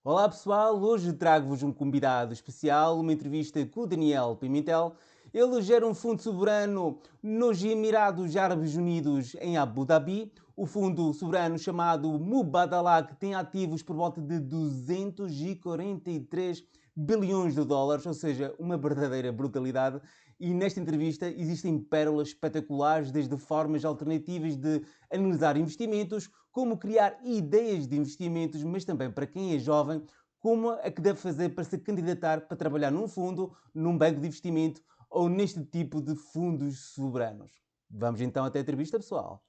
Olá pessoal, hoje trago-vos um convidado especial, uma entrevista com o Daniel Pimentel. Ele gera um fundo soberano nos Emirados Árabes Unidos, em Abu Dhabi. O fundo soberano chamado Mubadala, que tem ativos por volta de 243 bilhões de dólares, ou seja, uma verdadeira brutalidade. E nesta entrevista existem pérolas espetaculares, desde formas alternativas de analisar investimentos, como criar ideias de investimentos, mas também para quem é jovem, como é que deve fazer para se candidatar para trabalhar num fundo, num banco de investimento ou neste tipo de fundos soberanos. Vamos então até a entrevista, pessoal.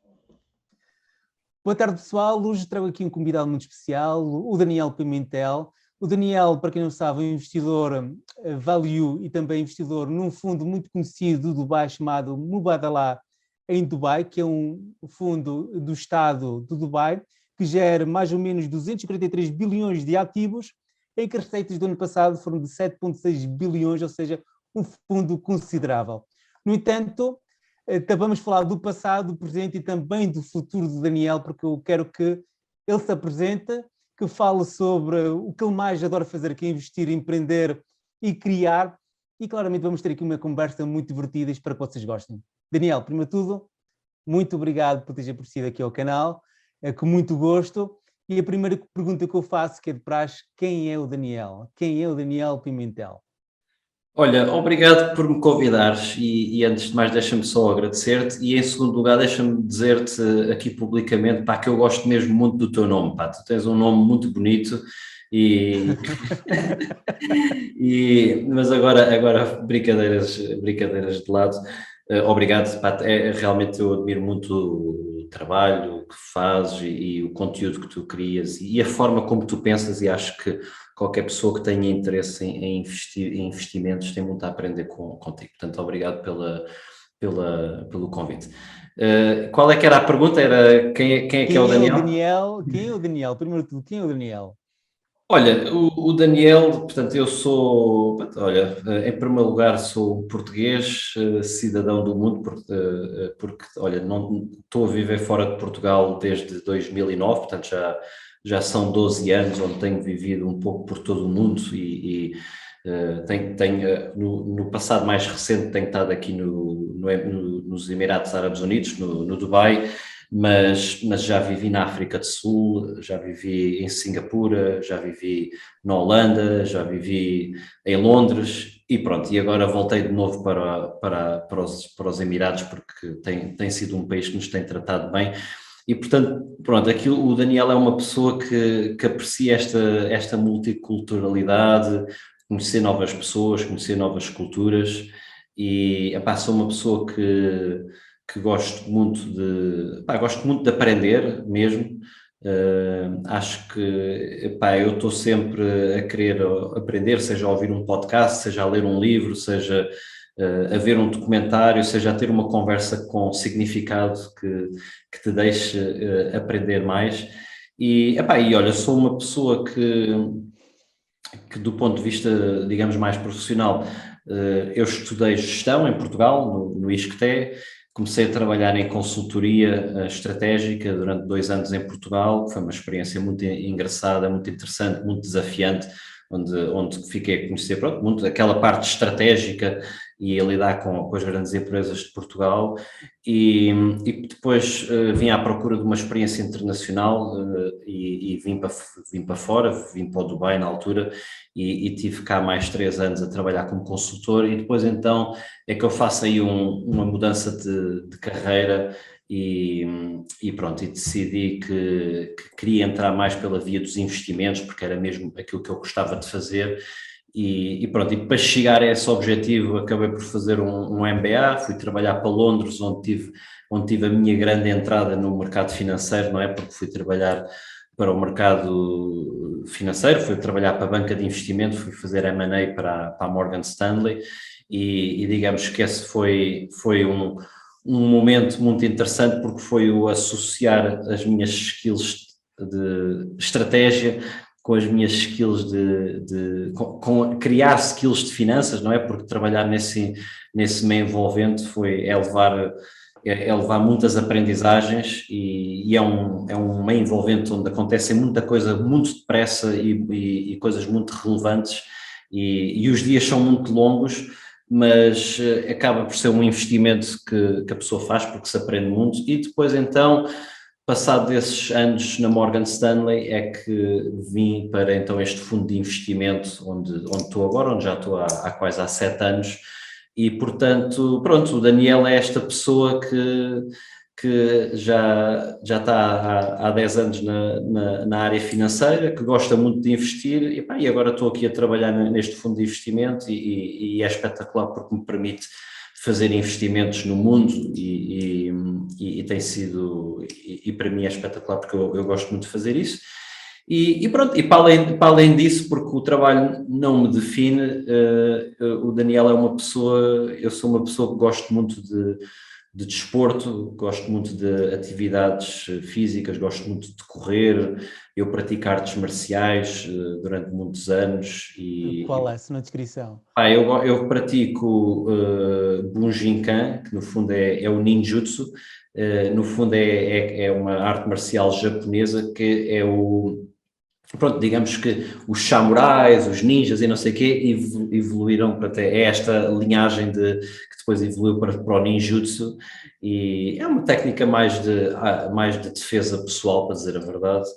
Boa tarde, pessoal. Hoje trago aqui um convidado muito especial, o Daniel Pimentel. O Daniel, para quem não sabe, é um investidor value e também investidor num fundo muito conhecido do Dubai chamado Mubadala em Dubai, que é um fundo do Estado do Dubai, que gera mais ou menos 243 bilhões de ativos, em que as receitas do ano passado foram de 7,6 bilhões, ou seja, um fundo considerável. No entanto, vamos falar do passado, do presente e também do futuro do Daniel, porque eu quero que ele se apresente, que fale sobre o que ele mais adora fazer, que é investir, empreender e criar. E claramente vamos ter aqui uma conversa muito divertida e espero que vocês gostem. Daniel, primeiro de tudo, muito obrigado por teres aparecido aqui ao canal, com muito gosto. E a primeira pergunta que eu faço, que é de praxe, quem é o Daniel? Quem é o Daniel Pimentel? Olha, obrigado por me convidares e antes de mais deixa-me só agradecer-te e em segundo lugar deixa-me dizer-te aqui publicamente, pá, que eu gosto mesmo muito do teu nome, pá, tu tens um nome muito bonito e, mas agora brincadeiras de lado, obrigado, pá, realmente eu admiro muito o trabalho que fazes e o conteúdo que tu crias e a forma como tu pensas e acho que qualquer pessoa que tenha interesse em investir em investimentos tem muito a aprender contigo. Portanto, obrigado pelo convite. Qual é que era a pergunta? Era quem é que é o Quem é o Daniel? Daniel? Quem é o Daniel? Primeiro de tudo, quem é o Daniel? Olha, o Daniel, portanto, eu sou, olha, em primeiro lugar sou um português, cidadão do mundo, porque, olha, não estou a viver fora de Portugal desde 2009, portanto já são 12 anos onde tenho vivido um pouco por todo o mundo no passado mais recente tenho estado aqui nos Emirados Árabes Unidos, no Dubai, mas já vivi na África do Sul, já vivi em Singapura, já vivi na Holanda, já vivi em Londres e pronto, e agora voltei de novo para os Emirados porque tem sido um país que nos tem tratado bem e portanto, pronto, aqui o Daniel é uma pessoa que aprecia esta multiculturalidade, conhecer novas pessoas, conhecer novas culturas e epá, sou uma pessoa que gosto muito de aprender mesmo. Acho que epá, eu estou sempre a querer aprender, seja a ouvir um podcast, seja a ler um livro, seja a ver um documentário, seja a ter uma conversa com significado que te deixe aprender mais. E olha, sou uma pessoa que do ponto de vista, digamos, mais profissional, eu estudei gestão em Portugal, no ISCTE, comecei a trabalhar em consultoria estratégica durante 2 anos em Portugal, foi uma experiência muito engraçada, muito interessante, muito desafiante, onde fiquei a conhecer, pronto, muito aquela parte estratégica e a lidar com as grandes empresas de Portugal e depois vim à procura de uma experiência internacional e vim para fora, vim para o Dubai na altura e tive cá mais 3 anos a trabalhar como consultor e depois então é que eu faço aí uma mudança de carreira e, e pronto, e decidi que queria entrar mais pela via dos investimentos, porque era mesmo aquilo que eu gostava de fazer e pronto, e para chegar a esse objetivo acabei por fazer um MBA, fui trabalhar para Londres, onde tive a minha grande entrada no mercado financeiro, não é? Porque fui trabalhar para o mercado financeiro, fui trabalhar para a banca de investimento, fui fazer M&A para a Morgan Stanley e digamos que esse foi um momento muito interessante porque foi o associar as minhas skills de estratégia com as minhas skills com criar skills de finanças, não é? Porque trabalhar nesse meio envolvente é é levar muitas aprendizagens e é um meio envolvente onde acontece muita coisa muito depressa e coisas muito relevantes e os dias são muito longos, mas acaba por ser um investimento que a pessoa faz porque se aprende muito e depois então, passado desses anos na Morgan Stanley, é que vim para então este fundo de investimento onde estou agora, onde já estou há quase há 7 anos, e portanto, pronto, o Daniel é esta pessoa que já está há 10 anos na área financeira, que gosta muito de investir, e agora estou aqui a trabalhar neste fundo de investimento e é espetacular porque me permite fazer investimentos no mundo e tem sido, e para mim é espetacular porque eu gosto muito de fazer isso. E pronto, e para além disso, porque o trabalho não me define, o Daniel é uma pessoa, eu sou uma pessoa que gosto muito de desporto, gosto muito de atividades físicas, gosto muito de correr, eu pratico artes marciais durante muitos anos Qual é, se na descrição? eu pratico Bujinkan, que no fundo é o ninjutsu, no fundo é uma arte marcial japonesa que é pronto, digamos que os samurais, os ninjas e não sei o quê evoluíram para ter esta linhagem que depois evoluiu para o ninjutsu e é uma técnica mais de defesa pessoal, para dizer a verdade,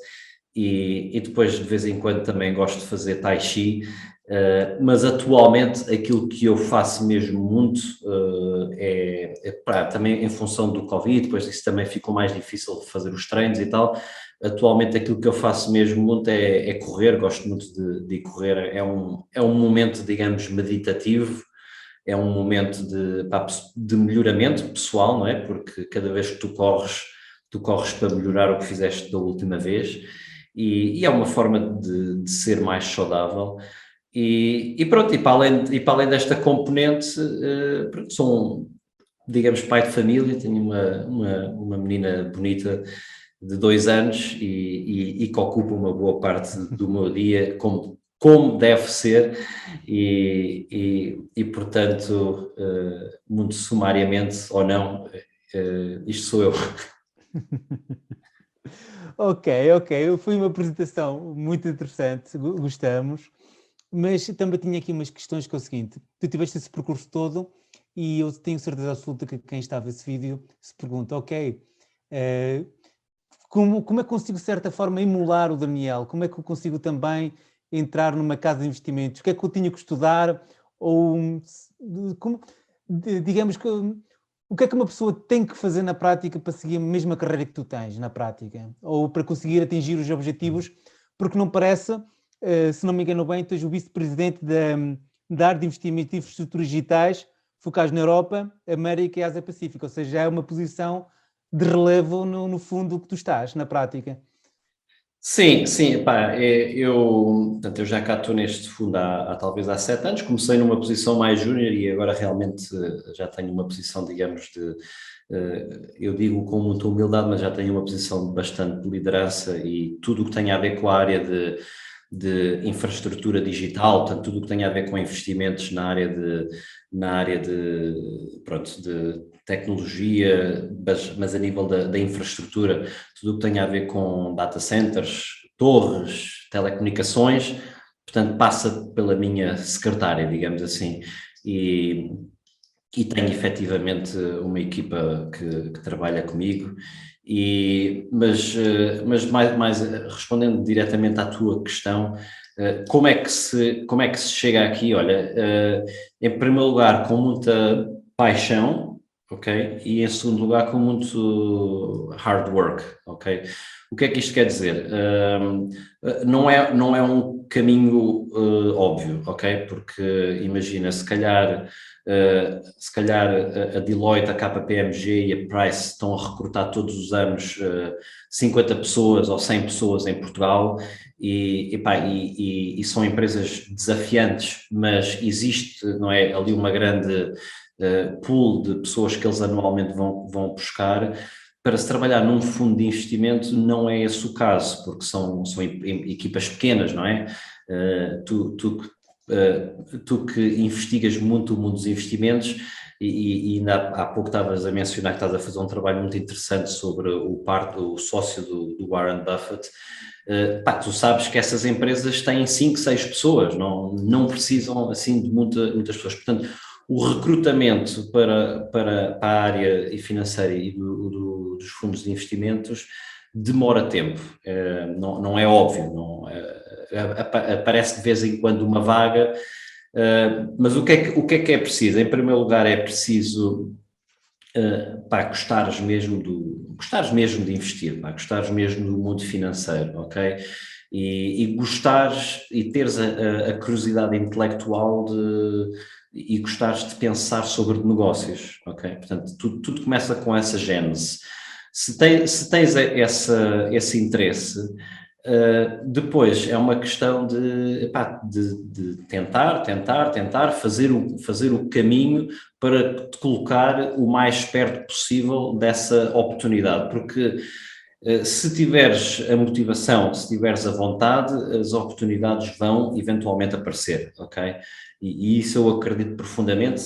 e depois de vez em quando também gosto de fazer tai chi, mas atualmente aquilo que eu faço mesmo muito também em função do Covid, depois isso também ficou mais difícil de fazer os treinos e tal. Atualmente aquilo que eu faço mesmo muito é correr, gosto muito de ir correr, é um momento, digamos, meditativo, é um momento de melhoramento pessoal, não é? Porque cada vez que tu corres para melhorar o que fizeste da última vez e é uma forma de ser mais saudável. E pronto, para além desta componente, pronto, sou, digamos, pai de família, tenho uma menina bonita de 2 anos e que ocupa uma boa parte do meu dia, como deve ser, e portanto, muito sumariamente ou não, isto sou eu. Ok, foi uma apresentação muito interessante, gostamos, mas também tinha aqui umas questões que é o seguinte, tu tiveste esse percurso todo e eu tenho certeza absoluta que quem está a ver esse vídeo se pergunta, ok, como é que consigo de certa forma emular o Daniel? Como é que eu consigo também entrar numa casa de investimentos? O que é que eu tinha que estudar? Ou, digamos que o que é que uma pessoa tem que fazer na prática para seguir a mesma carreira que tu tens na prática? Ou para conseguir atingir os objetivos? Porque não parece, se não me engano bem, tu és o vice-presidente da área de investimento em infraestruturas digitais focados na Europa, América e Ásia-Pacífica. Ou seja, é uma posição de relevo no fundo que tu estás, na prática. Sim, pá, portanto, eu já cá estou neste fundo talvez há 7 anos, comecei numa posição mais júnior e agora realmente já tenho uma posição, digamos, eu digo com muita humildade, mas já tenho uma posição de bastante liderança e tudo o que tem a ver com a área de infraestrutura digital, portanto, tudo o que tem a ver com investimentos pronto, de tecnologia, mas a nível da infraestrutura, tudo o que tem a ver com data centers, torres, telecomunicações, portanto, passa pela minha secretária, digamos assim, e tenho efetivamente uma equipa que trabalha comigo, mas mais respondendo diretamente à tua questão, como é que se chega aqui? Olha, em primeiro lugar, com muita paixão, ok? E em segundo lugar, com muito hard work, ok? O que é que isto quer dizer? Não é um caminho óbvio, ok? Porque imagina, se calhar a Deloitte, a KPMG e a Price estão a recrutar todos os anos 50 pessoas ou 100 pessoas em Portugal e são empresas desafiantes, mas existe, não é, ali uma grande pool de pessoas que eles anualmente vão buscar. Para se trabalhar num fundo de investimento não é esse o caso, porque são equipas pequenas, não é? Tu que investigas muito o mundo dos investimentos, e ainda há pouco estavas a mencionar que estás a fazer um trabalho muito interessante sobre o sócio do Warren Buffett. Tu sabes que essas empresas têm 5, 6 pessoas, não precisam assim de muitas pessoas. Portanto, o recrutamento para a área financeira e dos fundos de investimentos demora tempo, não é óbvio, aparece de vez em quando uma vaga, mas o que é preciso? Em primeiro lugar é preciso gostares mesmo de investir, gostares mesmo do mundo financeiro, ok? E gostares e teres a curiosidade intelectual e gostares de pensar sobre negócios, ok? Portanto, tudo começa com essa gênese. Se tens esse interesse, depois é uma questão de tentar fazer o caminho para te colocar o mais perto possível dessa oportunidade, porque se tiveres a motivação, se tiveres a vontade, as oportunidades vão eventualmente aparecer, ok? E isso eu acredito profundamente,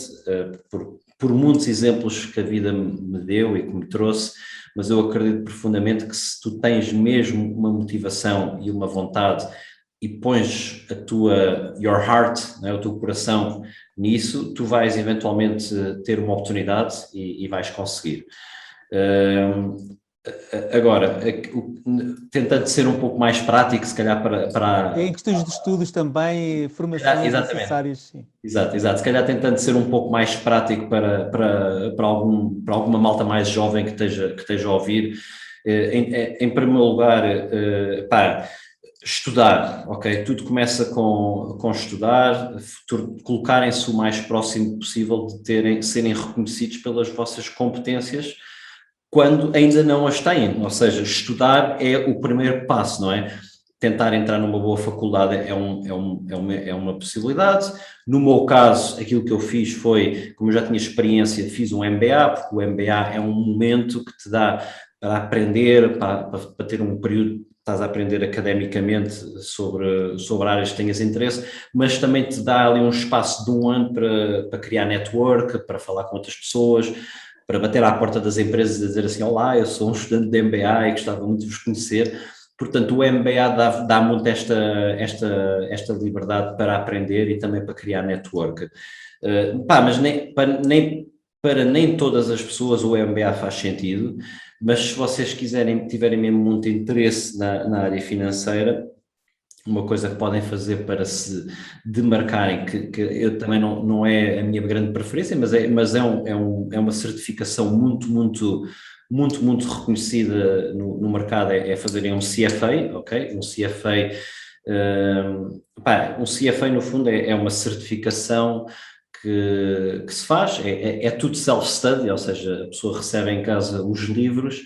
por muitos exemplos que a vida me deu e que me trouxe, mas eu acredito profundamente que se tu tens mesmo uma motivação e uma vontade e pões your heart, né, o teu coração nisso, tu vais eventualmente ter uma oportunidade e vais conseguir. Agora, tentando ser um pouco mais prático, se calhar para... Em questões de estudos também, formações Exatamente. necessárias, sim. Exato. Se calhar tentando ser um pouco mais prático para alguma malta mais jovem que esteja a ouvir. Em primeiro lugar, estudar, ok? Tudo começa com estudar, colocarem-se o mais próximo possível de serem reconhecidos pelas vossas competências quando ainda não as têm, ou seja, estudar é o primeiro passo, não é? Tentar entrar numa boa faculdade é uma possibilidade. No meu caso, aquilo que eu fiz foi, como eu já tinha experiência, fiz um MBA, porque o MBA é um momento que te dá para aprender, para ter um período que estás a aprender academicamente sobre áreas que tenhas interesse, mas também te dá ali um espaço de um ano para criar network, para falar com outras pessoas, para bater à porta das empresas e dizer assim, olá, eu sou um estudante de MBA e gostava muito de vos conhecer. Portanto, o MBA dá muito esta liberdade para aprender e também para criar network. Mas para nem todas as pessoas o MBA faz sentido, mas se vocês tiverem mesmo muito interesse na área financeira, uma coisa que podem fazer para se demarcarem, que eu também não é a minha grande preferência, mas é uma certificação muito reconhecida no mercado, é fazerem um CFA, ok? Um CFA no fundo é uma certificação que se faz, é tudo self-study, ou seja, a pessoa recebe em casa os livros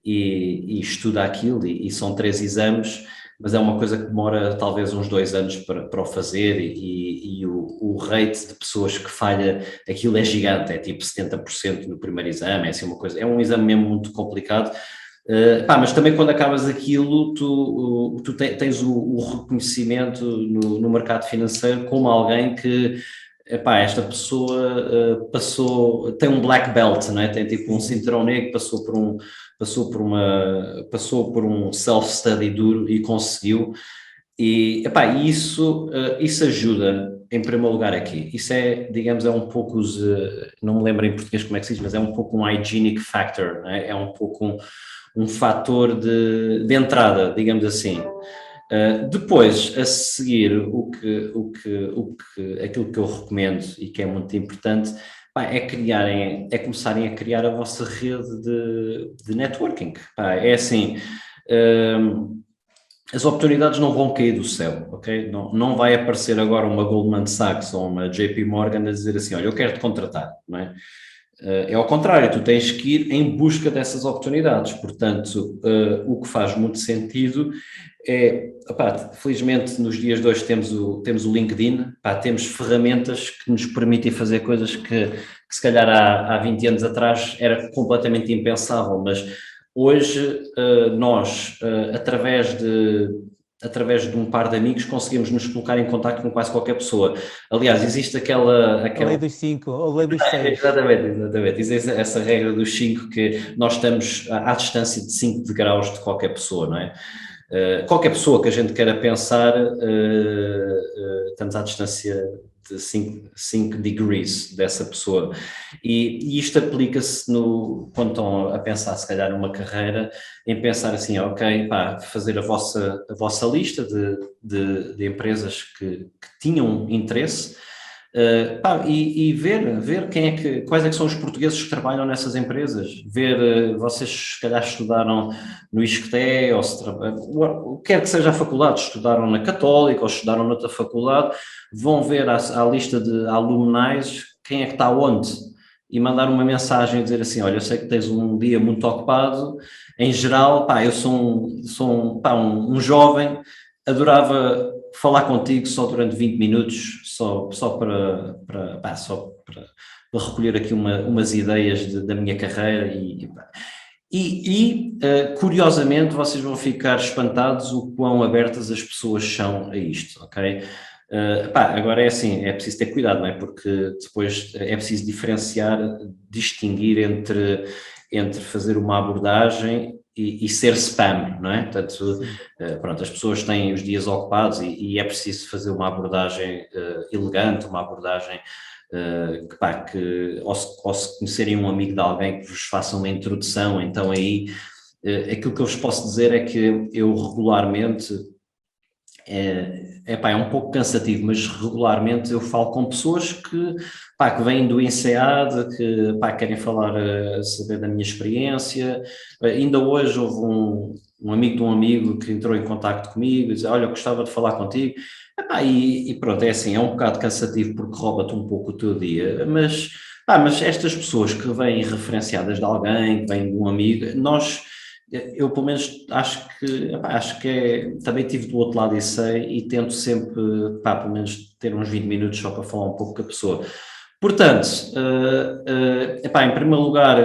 e estuda aquilo, e são 3 exames, mas é uma coisa que demora talvez uns 2 anos para o fazer, e o rate de pessoas que falha aquilo é gigante, é tipo 70% no primeiro exame, é assim uma coisa, é um exame mesmo muito complicado. Mas também quando acabas aquilo, tu tens o reconhecimento no mercado financeiro como alguém que, esta pessoa tem um black belt, não é? Tem tipo um cinturão negro, passou por um self-study duro e conseguiu. E isso ajuda, em primeiro lugar, aqui. Isso digamos, é um pouco não me lembro em português como é que se diz, mas é um pouco um hygienic factor, não é? É um pouco um fator de entrada, digamos assim. Depois, a seguir, aquilo que eu recomendo e que é muito importante, é começarem a criar a vossa rede de networking. É assim, as oportunidades não vão cair do céu, ok? Não vai aparecer agora uma Goldman Sachs ou uma JP Morgan a dizer assim, olha, eu quero te contratar, não é? É ao contrário, tu tens que ir em busca dessas oportunidades. Portanto, o que faz muito sentido é, felizmente nos dias de hoje temos o LinkedIn, temos ferramentas que nos permitem fazer coisas que se calhar há 20 anos atrás era completamente impensável, mas hoje nós, através através de um par de amigos, conseguimos nos colocar em contacto com quase qualquer pessoa. Aliás, existe aquela... A lei dos 5, ou a lei dos 6. Exatamente. Existe essa regra dos 5, que nós estamos à distância de 5 degraus de qualquer pessoa, não é? Qualquer pessoa que a gente queira pensar, estamos à distância de 5 degrees dessa pessoa. E isto aplica-se quando estão a pensar, se calhar, numa carreira, em pensar assim, ok, pá, fazer a vossa lista de empresas que tinham interesse, e ver quais é que são os portugueses que trabalham nessas empresas, ver, vocês se calhar estudaram no ISCTE, ou quer que seja a faculdade, estudaram na Católica ou estudaram noutra faculdade, vão ver à lista de alumni quem é que está onde, e mandar uma mensagem e dizer assim, olha, eu sei que tens um dia muito ocupado, em geral, pá, eu sou um jovem, adorava falar contigo só durante 20 minutos, só para recolher aqui umas ideias da minha carreira curiosamente vocês vão ficar espantados o quão abertas as pessoas são a isto, ok? Agora é assim, é preciso ter cuidado, não é? Porque depois é preciso diferenciar, distinguir entre fazer uma abordagem e ser spam, não é? Portanto, pronto, as pessoas têm os dias ocupados e é preciso fazer uma abordagem elegante, uma abordagem que ao se conhecerem um amigo de alguém que vos faça uma introdução, então aí aquilo que eu vos posso dizer é que eu regularmente, é um pouco cansativo, mas regularmente eu falo com pessoas que vêm do INSEAD, que querem falar, saber da minha experiência. Ainda hoje houve um amigo de um amigo que entrou em contacto comigo e disse, olha, eu gostava de falar contigo. E pronto, é assim, é um bocado cansativo porque rouba-te um pouco o teu dia, mas estas pessoas que vêm referenciadas de alguém, que vêm de um amigo, eu pelo menos acho que também estive do outro lado e sei, e tento sempre, pelo menos ter uns 20 minutos só para falar um pouco com a pessoa. Portanto, em primeiro lugar,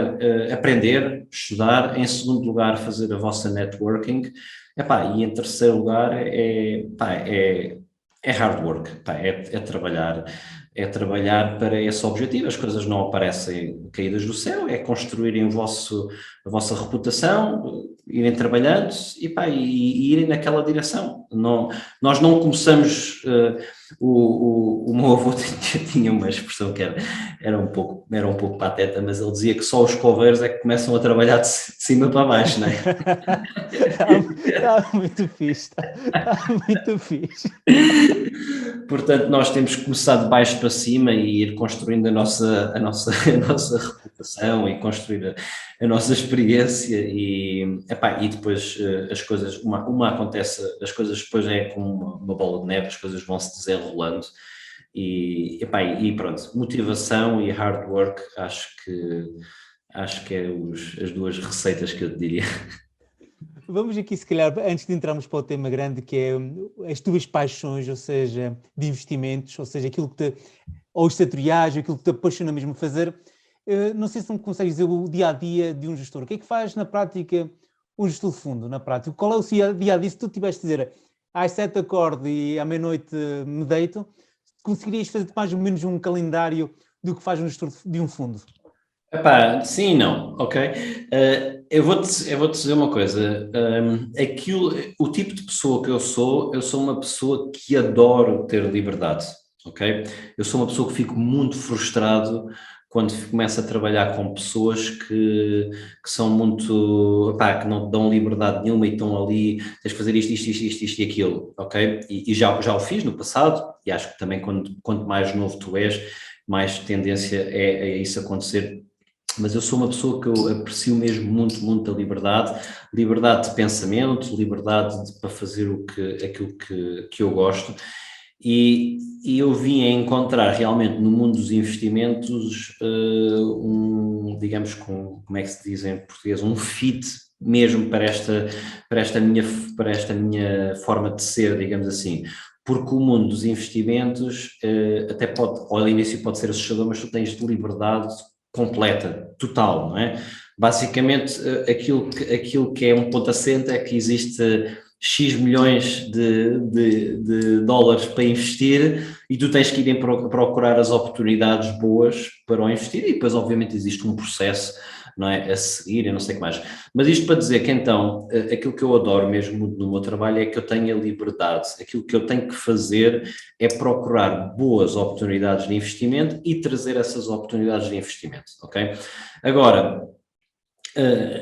aprender, estudar; em segundo lugar, fazer a vossa networking; e em terceiro lugar é hard work, é trabalhar para esse objetivo. As coisas não aparecem caídas do céu, é construírem a vossa reputação, irem trabalhando e irem naquela direção. Nós não começamos... O meu avô tinha uma expressão que era um pouco pateta, mas ele dizia que só os coveiros é que começam a trabalhar de cima para baixo, não é? Está muito fixe, está muito fixe. Portanto, nós temos que começar de baixo para cima e ir construindo a nossa reputação e construir a nossa experiência e depois as coisas, uma acontece, as coisas depois é como uma bola de neve, as coisas vão se desenrolando e pronto, motivação e hard work, acho que é as duas receitas que eu te diria. Vamos aqui, se calhar, antes de entrarmos para o tema grande, que é as tuas paixões, ou seja, de investimentos, ou seja, ou os setoriais, aquilo que te apaixona mesmo a fazer. Não sei se me consegues dizer o dia-a-dia de um gestor. O que é que faz na prática um gestor de fundo, na prática? Qual é o dia-a-dia? Se tu tivesse de dizer às 7 acordo e à meia-noite me deito, conseguirias fazer mais ou menos um calendário do que faz um gestor de um fundo? Sim e não, ok? Eu vou-te dizer uma coisa. O tipo de pessoa que eu sou uma pessoa que adoro ter liberdade, ok? Eu sou uma pessoa que fico muito frustrado quando começo a trabalhar com pessoas que são muito, que não te dão liberdade nenhuma e estão ali, tens de fazer isto e aquilo, ok? E já o fiz no passado, e acho que também quanto mais novo tu és, mais tendência é isso acontecer. Mas eu sou uma pessoa que eu aprecio mesmo muito, muito a liberdade de pensamento, liberdade para fazer aquilo que eu gosto, e eu vim a encontrar realmente no mundo dos investimentos digamos, como é que se diz em português, um fit mesmo para esta minha forma de ser, digamos assim. Porque o mundo dos investimentos até ao início pode ser assustador, mas tu tens liberdade completa, total, não é? Basicamente, aquilo que é um ponto assente é que existe X milhões de dólares para investir e tu tens que ir procurar as oportunidades boas para o investir e depois obviamente existe um processo, não é, a seguir, eu não sei o que mais. Mas isto para dizer que então, aquilo que eu adoro mesmo no meu trabalho é que eu tenho a liberdade, aquilo que eu tenho que fazer é procurar boas oportunidades de investimento e trazer essas oportunidades de investimento, ok? Agora,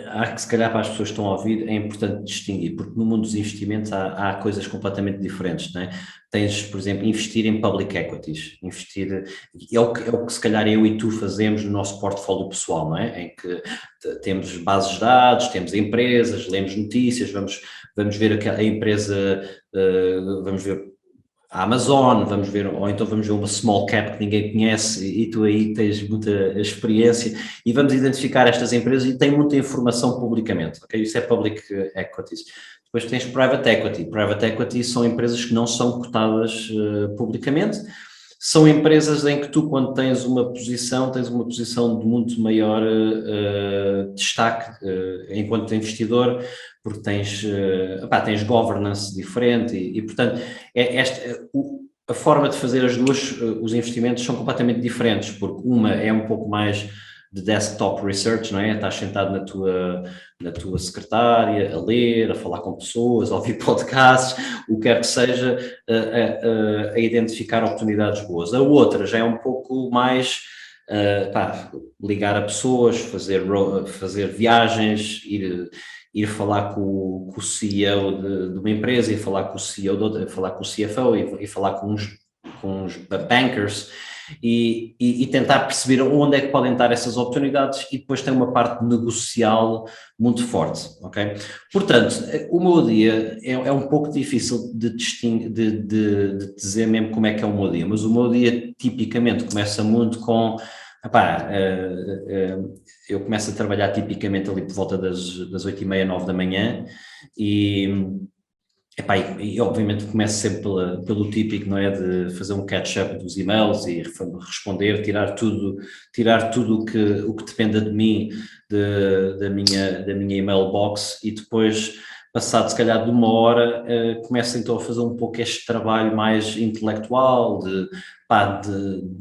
há que se calhar para as pessoas que estão a ouvir é importante distinguir, porque no mundo dos investimentos há coisas completamente diferentes, não é? Tens, por exemplo, investir em public equities, investir, é o que se calhar eu e tu fazemos no nosso portfólio pessoal, não é? Em que temos bases de dados, temos empresas, lemos notícias, vamos ver a empresa, vamos ver a Amazon, vamos ver, ou então vamos ver uma small cap que ninguém conhece e tu aí tens muita experiência e vamos identificar estas empresas e tem muita informação publicamente, ok? Isso é public equities. Depois tens private equity. Private equity são empresas que não são cotadas publicamente, são empresas em que tu, quando tens uma posição de muito maior destaque enquanto investidor, porque tens governance diferente e portanto, a forma de fazer os investimentos são completamente diferentes, porque uma é um pouco mais de desktop research, não é? Estás sentado na tua secretária, a ler, a falar com pessoas, a ouvir podcasts, o que quer que seja, a identificar oportunidades boas. A outra já é um pouco mais ligar a pessoas, fazer viagens, ir falar com o CEO de uma empresa, ir falar com o CEO de outra, falar com o CFO e falar com uns bankers e tentar perceber onde é que podem estar essas oportunidades e depois tem uma parte negocial muito forte, ok? Portanto, o meu dia é um pouco difícil de dizer mesmo como é que é o meu dia, mas o meu dia tipicamente começa muito com eu começo a trabalhar tipicamente ali por volta das 8h30, 9 da manhã e obviamente começo sempre pelo típico, não é, de fazer um catch-up dos e-mails e responder, tirar tudo o que dependa de mim da minha email box e depois, passado se calhar de uma hora, começo então a fazer um pouco este trabalho mais intelectual, de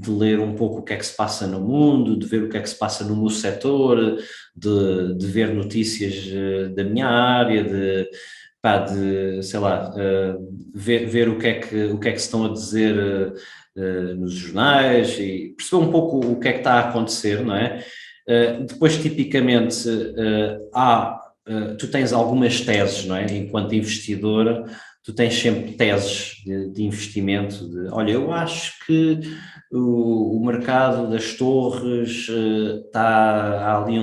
ler um pouco o que é que se passa no mundo, de ver o que é que se passa no meu setor, de ver notícias da minha área, sei lá, ver o que é que se estão a dizer nos jornais e perceber um pouco o que é que está a acontecer, não é? Depois, tipicamente, tu tens algumas teses, não é? Enquanto investidor, tu tens sempre teses de investimento, olha, eu acho que o mercado das torres há ali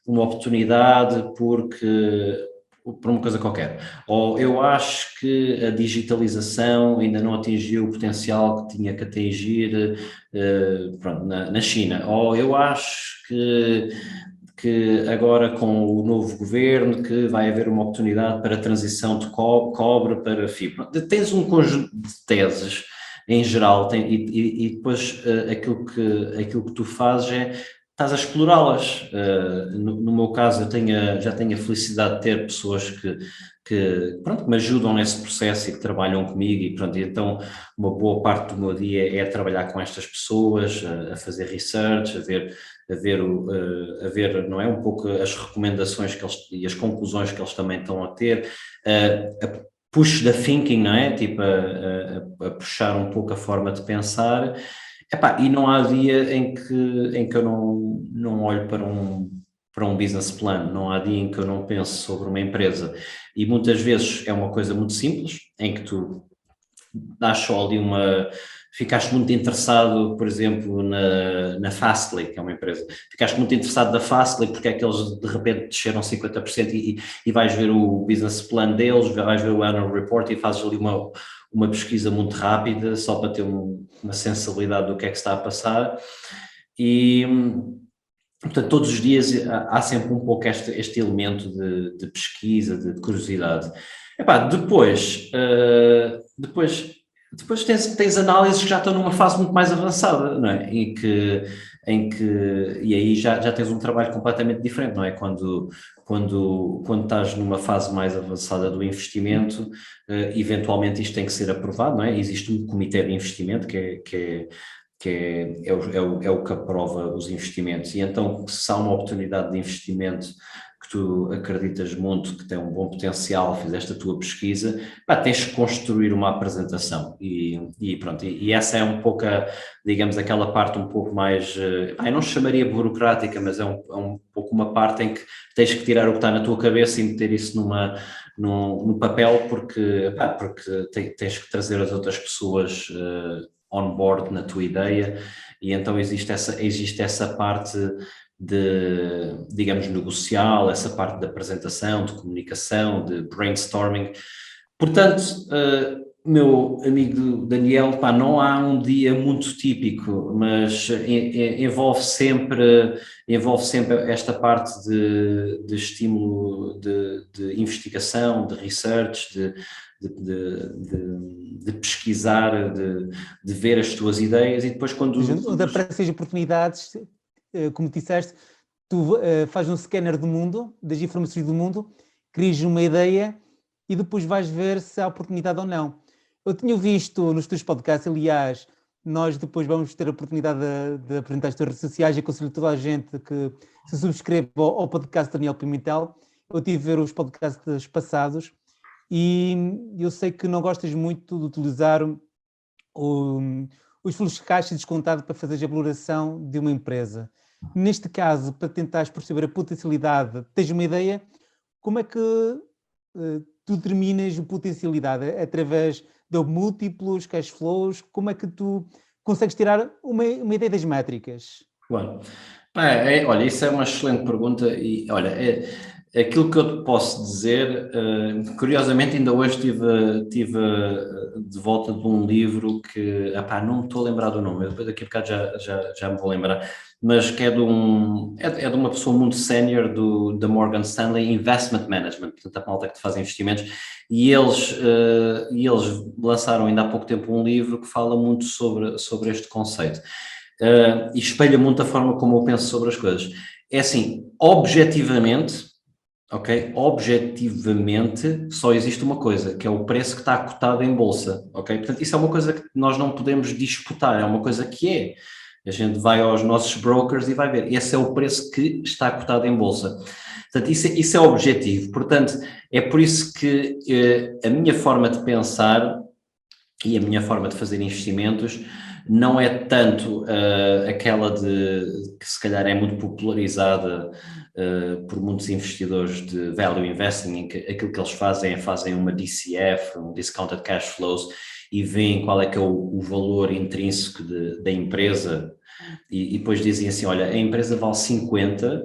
uma oportunidade por uma coisa qualquer. Ou eu acho que a digitalização ainda não atingiu o potencial que tinha que atingir na China. Ou eu acho que agora com o novo governo que vai haver uma oportunidade para a transição de cobre para fibra. Tens um conjunto de teses em geral e depois aquilo que tu fazes estás a explorá-las. No meu caso, já tenho a felicidade de ter pessoas que me ajudam nesse processo e que trabalham comigo e pronto, então uma boa parte do meu dia é trabalhar com estas pessoas, a fazer research, a ver, não é, um pouco as recomendações e as conclusões que eles também estão a ter, a push the thinking, não é? Tipo, a puxar um pouco a forma de pensar. E não há dia em que eu não olho para um business plan, não há dia em que eu não pense sobre uma empresa. E muitas vezes é uma coisa muito simples, em que tu dás só ali ficaste muito interessado, por exemplo, na Fastly, que é uma empresa, ficaste muito interessado na Fastly porque é que eles de repente desceram 50% e vais ver o business plan deles, vais ver o annual report e fazes ali uma pesquisa muito rápida, só para ter uma sensibilidade do que é que está a passar e, portanto, todos os dias há sempre um pouco este elemento de pesquisa, de curiosidade. Depois Depois tens análises que já estão numa fase muito mais avançada, não é? E aí já tens um trabalho completamente diferente, não é? Quando estás numa fase mais avançada do investimento, eventualmente isto tem que ser aprovado, não é? Existe um comitê de investimento que é o que aprova os investimentos, e então se há uma oportunidade de investimento que tu acreditas muito, que tem um bom potencial, fizeste a tua pesquisa, tens que construir uma apresentação e pronto, e essa é um pouco, digamos, aquela parte um pouco mais, eu não chamaria burocrática, mas é um pouco uma parte em que tens que tirar o que está na tua cabeça e meter isso no papel, porque tens que trazer as outras pessoas on board na tua ideia, e então existe essa parte de, digamos, negocial, essa parte de apresentação, de comunicação, de brainstorming. Portanto, meu amigo Daniel, não há um dia muito típico, mas envolve sempre esta parte de estímulo, de investigação, de research, de pesquisar, de ver as tuas ideias, e depois quando... Onde aparecem as oportunidades, como disseste, tu fazes um scanner do mundo, das informações do mundo, crias uma ideia e depois vais ver se há oportunidade ou não. Eu tinha visto nos teus podcasts, aliás, nós depois vamos ter a oportunidade de apresentar as tuas redes sociais, e aconselho toda a gente que se subscreva ao podcast Daniel Pimentel. Eu tive a ver os podcasts passados e eu sei que não gostas muito de utilizar os fluxos de caixa descontado para fazer a valoração de uma empresa. Neste caso, para tentares perceber a potencialidade, tens uma ideia, como é que tu determinas a potencialidade? Através de múltiplos, cash flows? Como é que tu consegues tirar uma ideia das métricas? Claro. Olha, isso é uma excelente pergunta e, olha, aquilo que eu te posso dizer, curiosamente ainda hoje estive de volta de um livro que, não me estou a lembrar do nome, depois daqui a bocado já me vou lembrar, mas que é de uma pessoa muito sénior da Morgan Stanley Investment Management, portanto a malta que te faz investimentos, e eles lançaram ainda há pouco tempo um livro que fala muito sobre este conceito. E espelha muito a forma como eu penso sobre as coisas. É assim, objetivamente, só existe uma coisa, que é o preço que está cotado em bolsa, ok? Portanto, isso é uma coisa que nós não podemos disputar, é uma coisa que é. A gente vai aos nossos brokers e vai ver, esse é o preço que está cotado em bolsa. Portanto, isso é objetivo. Portanto, é por isso que a minha forma de pensar e a minha forma de fazer investimentos não é tanto aquela que se calhar é muito popularizada por muitos investidores de value investing, em que aquilo que eles fazem uma DCF, um Discounted Cash Flows, e veem qual é que é o valor intrínseco da empresa, e depois dizem assim, olha, a empresa vale 50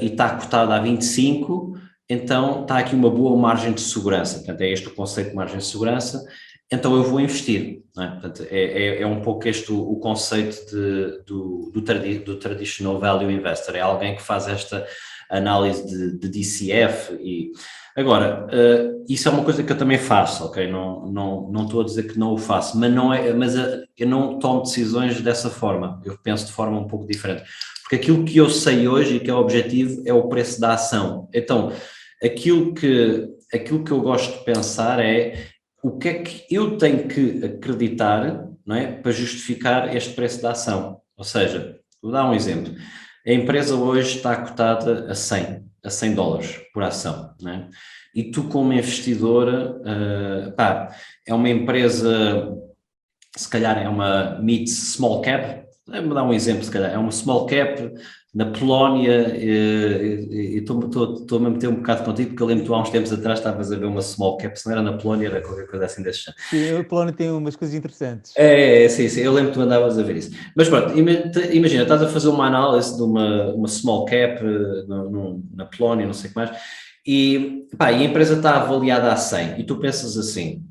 e está cotada a 25, então está aqui uma boa margem de segurança. Portanto, é este o conceito de margem de segurança, então eu vou investir, não é? Portanto, é um pouco este o conceito do traditional value investor, é alguém que faz esta análise de DCF. E agora, isso é uma coisa que eu também faço, ok? Não estou a dizer que não o faço, mas eu não tomo decisões dessa forma, eu penso de forma um pouco diferente, porque aquilo que eu sei hoje e que é o objetivo é o preço da ação. Então, aquilo que eu gosto de pensar é o que é que eu tenho que acreditar, não é, para justificar este preço da ação. Ou seja, vou dar um exemplo. A empresa hoje está cotada a 100 dólares por ação, não é? E tu, como investidora, é uma empresa, se calhar é uma mid small cap, vou dar um exemplo, se calhar é uma small cap na Polónia, e estou-me a meter um bocado contigo, porque eu lembro que tu há uns tempos atrás estavas a ver uma small cap, se não era na Polónia, era qualquer coisa assim desse género. Sim, a Polónia tem umas coisas interessantes. Sim, eu lembro que tu andavas a ver isso. Mas pronto, imagina, estás a fazer uma análise de uma small cap na Polónia, não sei o que mais, e a empresa está avaliada a 100, e tu pensas assim,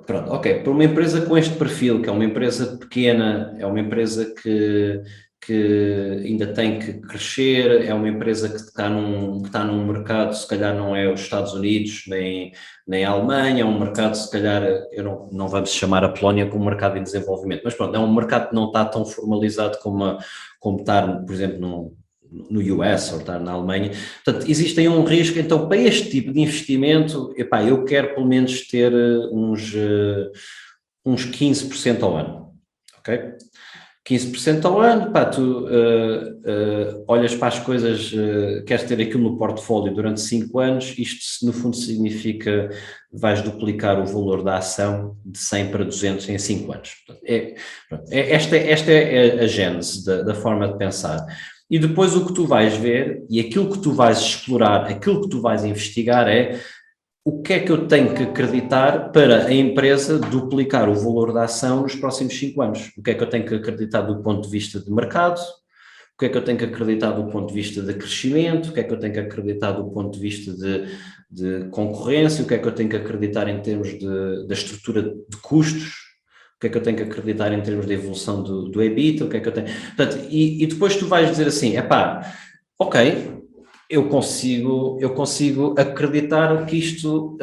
pronto, ok, para uma empresa com este perfil, que é uma empresa pequena, é uma empresa que que ainda tem que crescer, é uma empresa que está num mercado, se calhar não é os Estados Unidos, nem a Alemanha, é um mercado, se calhar, não vamos chamar a Polónia como um mercado em desenvolvimento, mas pronto, é um mercado que não está tão formalizado como estar, por exemplo, no US ou estar na Alemanha. Portanto, existe aí um risco. Então, para este tipo de investimento, epá, eu quero pelo menos ter uns 15% ao ano, ok? 15% ao ano, pá, tu olhas para as coisas, queres ter aquilo no portfólio durante 5 anos, isto no fundo significa vais duplicar o valor da ação de 100 para 200 em 5 anos. Esta é a gênese da forma de pensar. E depois o que tu vais ver e aquilo que tu vais explorar, aquilo que tu vais investigar é o que é que eu tenho que acreditar para a empresa duplicar o valor da ação nos próximos 5 anos? O que é que eu tenho que acreditar do ponto de vista de mercado? O que é que eu tenho que acreditar do ponto de vista de crescimento? O que é que eu tenho que acreditar do ponto de vista de concorrência? O que é que eu tenho que acreditar em termos da estrutura de custos? O que é que eu tenho que acreditar em termos de evolução do EBITDA? O que é que eu tenho... Portanto, e depois tu vais dizer assim, ok, eu consigo acreditar que isto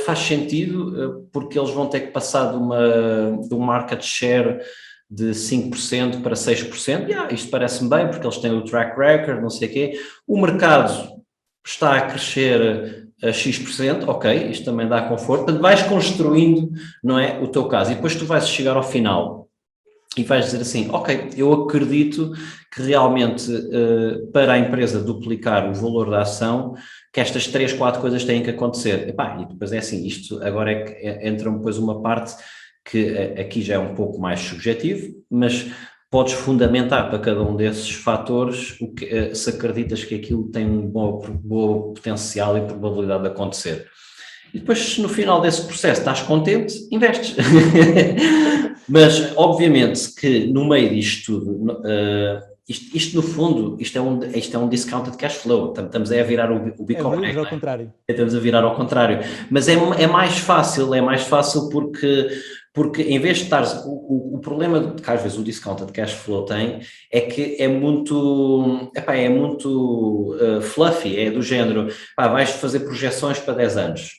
faz sentido, porque eles vão ter que passar de um market share de 5% para 6%. Isto parece-me bem, porque eles têm o track record, não sei o quê. O mercado está a crescer a X%, ok, isto também dá conforto. Portanto, vais construindo, não é, o teu caso. E depois tu vais chegar ao final e vais dizer assim, ok, eu acredito que realmente para a empresa duplicar o valor da ação, que estas 3, 4 coisas têm que acontecer. E depois é assim, isto agora é que entra depois uma parte que aqui já é um pouco mais subjetivo, mas podes fundamentar para cada um desses fatores se acreditas que aquilo tem um bom potencial e probabilidade de acontecer. E depois, no final desse processo, estás contente, investes. Mas, obviamente, que no meio disto tudo, isto no fundo, isto é um discounted cash flow. Estamos a virar o bico ao break, ao contrário. Estamos a virar ao contrário. Mas é mais fácil porque em vez de estar... O problema que às vezes o discounted cash flow tem é que é muito fluffy, é do género, vais fazer projeções para 10 anos.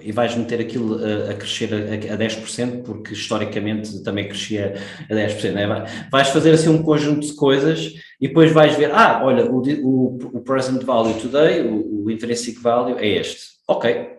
E vais meter aquilo a crescer a 10%, porque historicamente também crescia a 10%. Né? Vais fazer assim um conjunto de coisas e depois vais ver, olha, o present value today, o intrinsic value é este. Ok.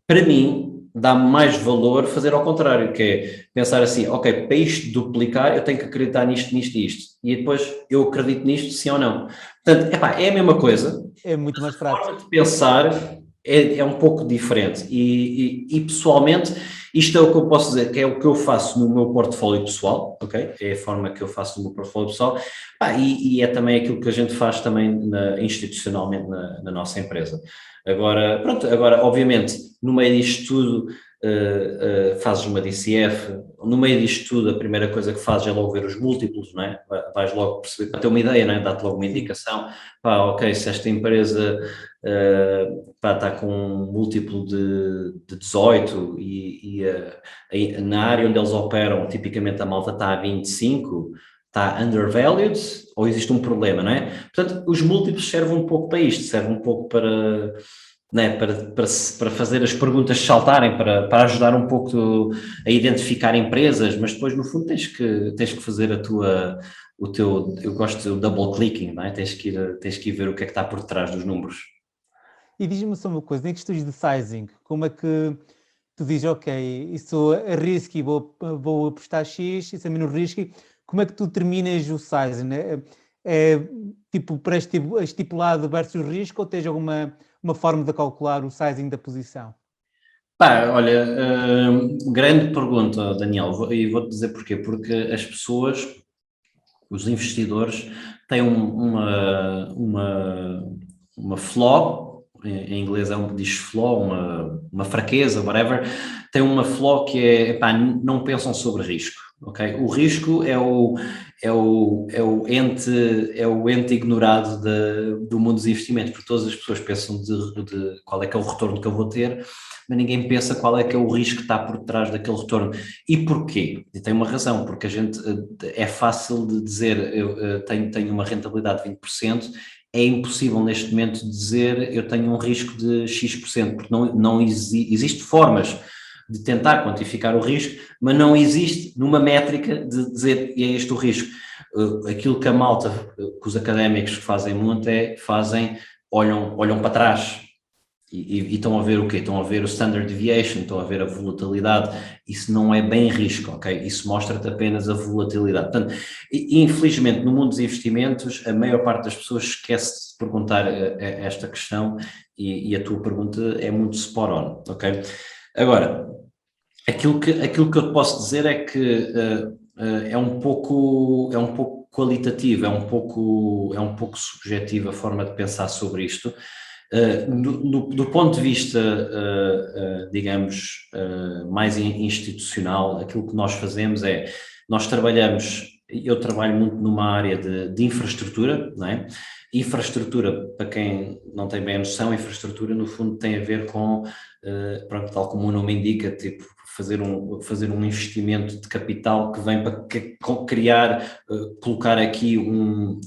Para mim, dá-me mais valor fazer ao contrário, que é pensar assim, ok, para isto duplicar, eu tenho que acreditar nisto, nisto e isto. E depois eu acredito nisto, sim ou não. Portanto, é a mesma coisa. É muito mais prático. A forma de pensar é um pouco diferente e pessoalmente isto é o que eu posso dizer, que é o que eu faço no meu portfólio pessoal, ok? É a forma que eu faço no meu portfólio pessoal e é também aquilo que a gente faz também institucionalmente na nossa empresa. Agora, obviamente, no meio disto tudo fazes uma DCF, no meio disto tudo a primeira coisa que fazes é logo ver os múltiplos, não é? Vais logo perceber, para ter uma ideia, não é? Dá-te logo uma indicação, ok, se esta empresa está com um múltiplo de 18 e na área onde eles operam, tipicamente a malta está a 25, está undervalued ou existe um problema, não é? Portanto, os múltiplos servem um pouco para isto, servem um pouco para... Né, para fazer as perguntas saltarem, para ajudar um pouco a identificar empresas, mas depois no fundo tens que fazer eu gosto do double clicking, não é? Tens que ir ver o que é que está por trás dos números. E diz-me só uma coisa, em questões de sizing, como é que tu dizes, ok, isso é risky, vou apostar X, isso é menos risky, como é que tu terminas o sizing? É tipo estipulado versus risco ou tens alguma uma forma de calcular o sizing da posição? Olha, grande pergunta, Daniel, e vou-te dizer porquê, porque as pessoas, os investidores, têm uma flaw, em inglês diz flaw, uma fraqueza, whatever, tem uma flaw que é, não pensam sobre risco. ok? O risco é o ente ignorado do mundo dos investimentos, porque todas as pessoas pensam de qual é que é o retorno que eu vou ter, mas ninguém pensa qual é que é o risco que está por trás daquele retorno. E porquê? E tem uma razão, porque a gente, é fácil de dizer, eu tenho uma rentabilidade de 20%, é impossível neste momento dizer eu tenho um risco de X%, porque não existe formas de tentar quantificar o risco, mas não existe numa métrica de dizer é este o risco. Aquilo que a malta, que os académicos fazem muito olham para trás e estão a ver o quê? Estão a ver o standard deviation, estão a ver a volatilidade. Isso não é bem risco, ok? Isso mostra-te apenas a volatilidade. Portanto, infelizmente, no mundo dos investimentos, a maior parte das pessoas esquece de perguntar esta questão e a tua pergunta é muito spot on, ok? Agora, aquilo que eu te posso dizer é que é um pouco qualitativo, é um pouco subjetivo a forma de pensar sobre isto. Do ponto de vista, digamos, mais institucional, aquilo que nós fazemos eu trabalho muito numa área de infraestrutura, não é? Infraestrutura, para quem não tem bem a noção, infraestrutura no fundo tem a ver com, pronto, tal como o nome indica, tipo, fazer um investimento de capital que vem para criar, colocar aqui um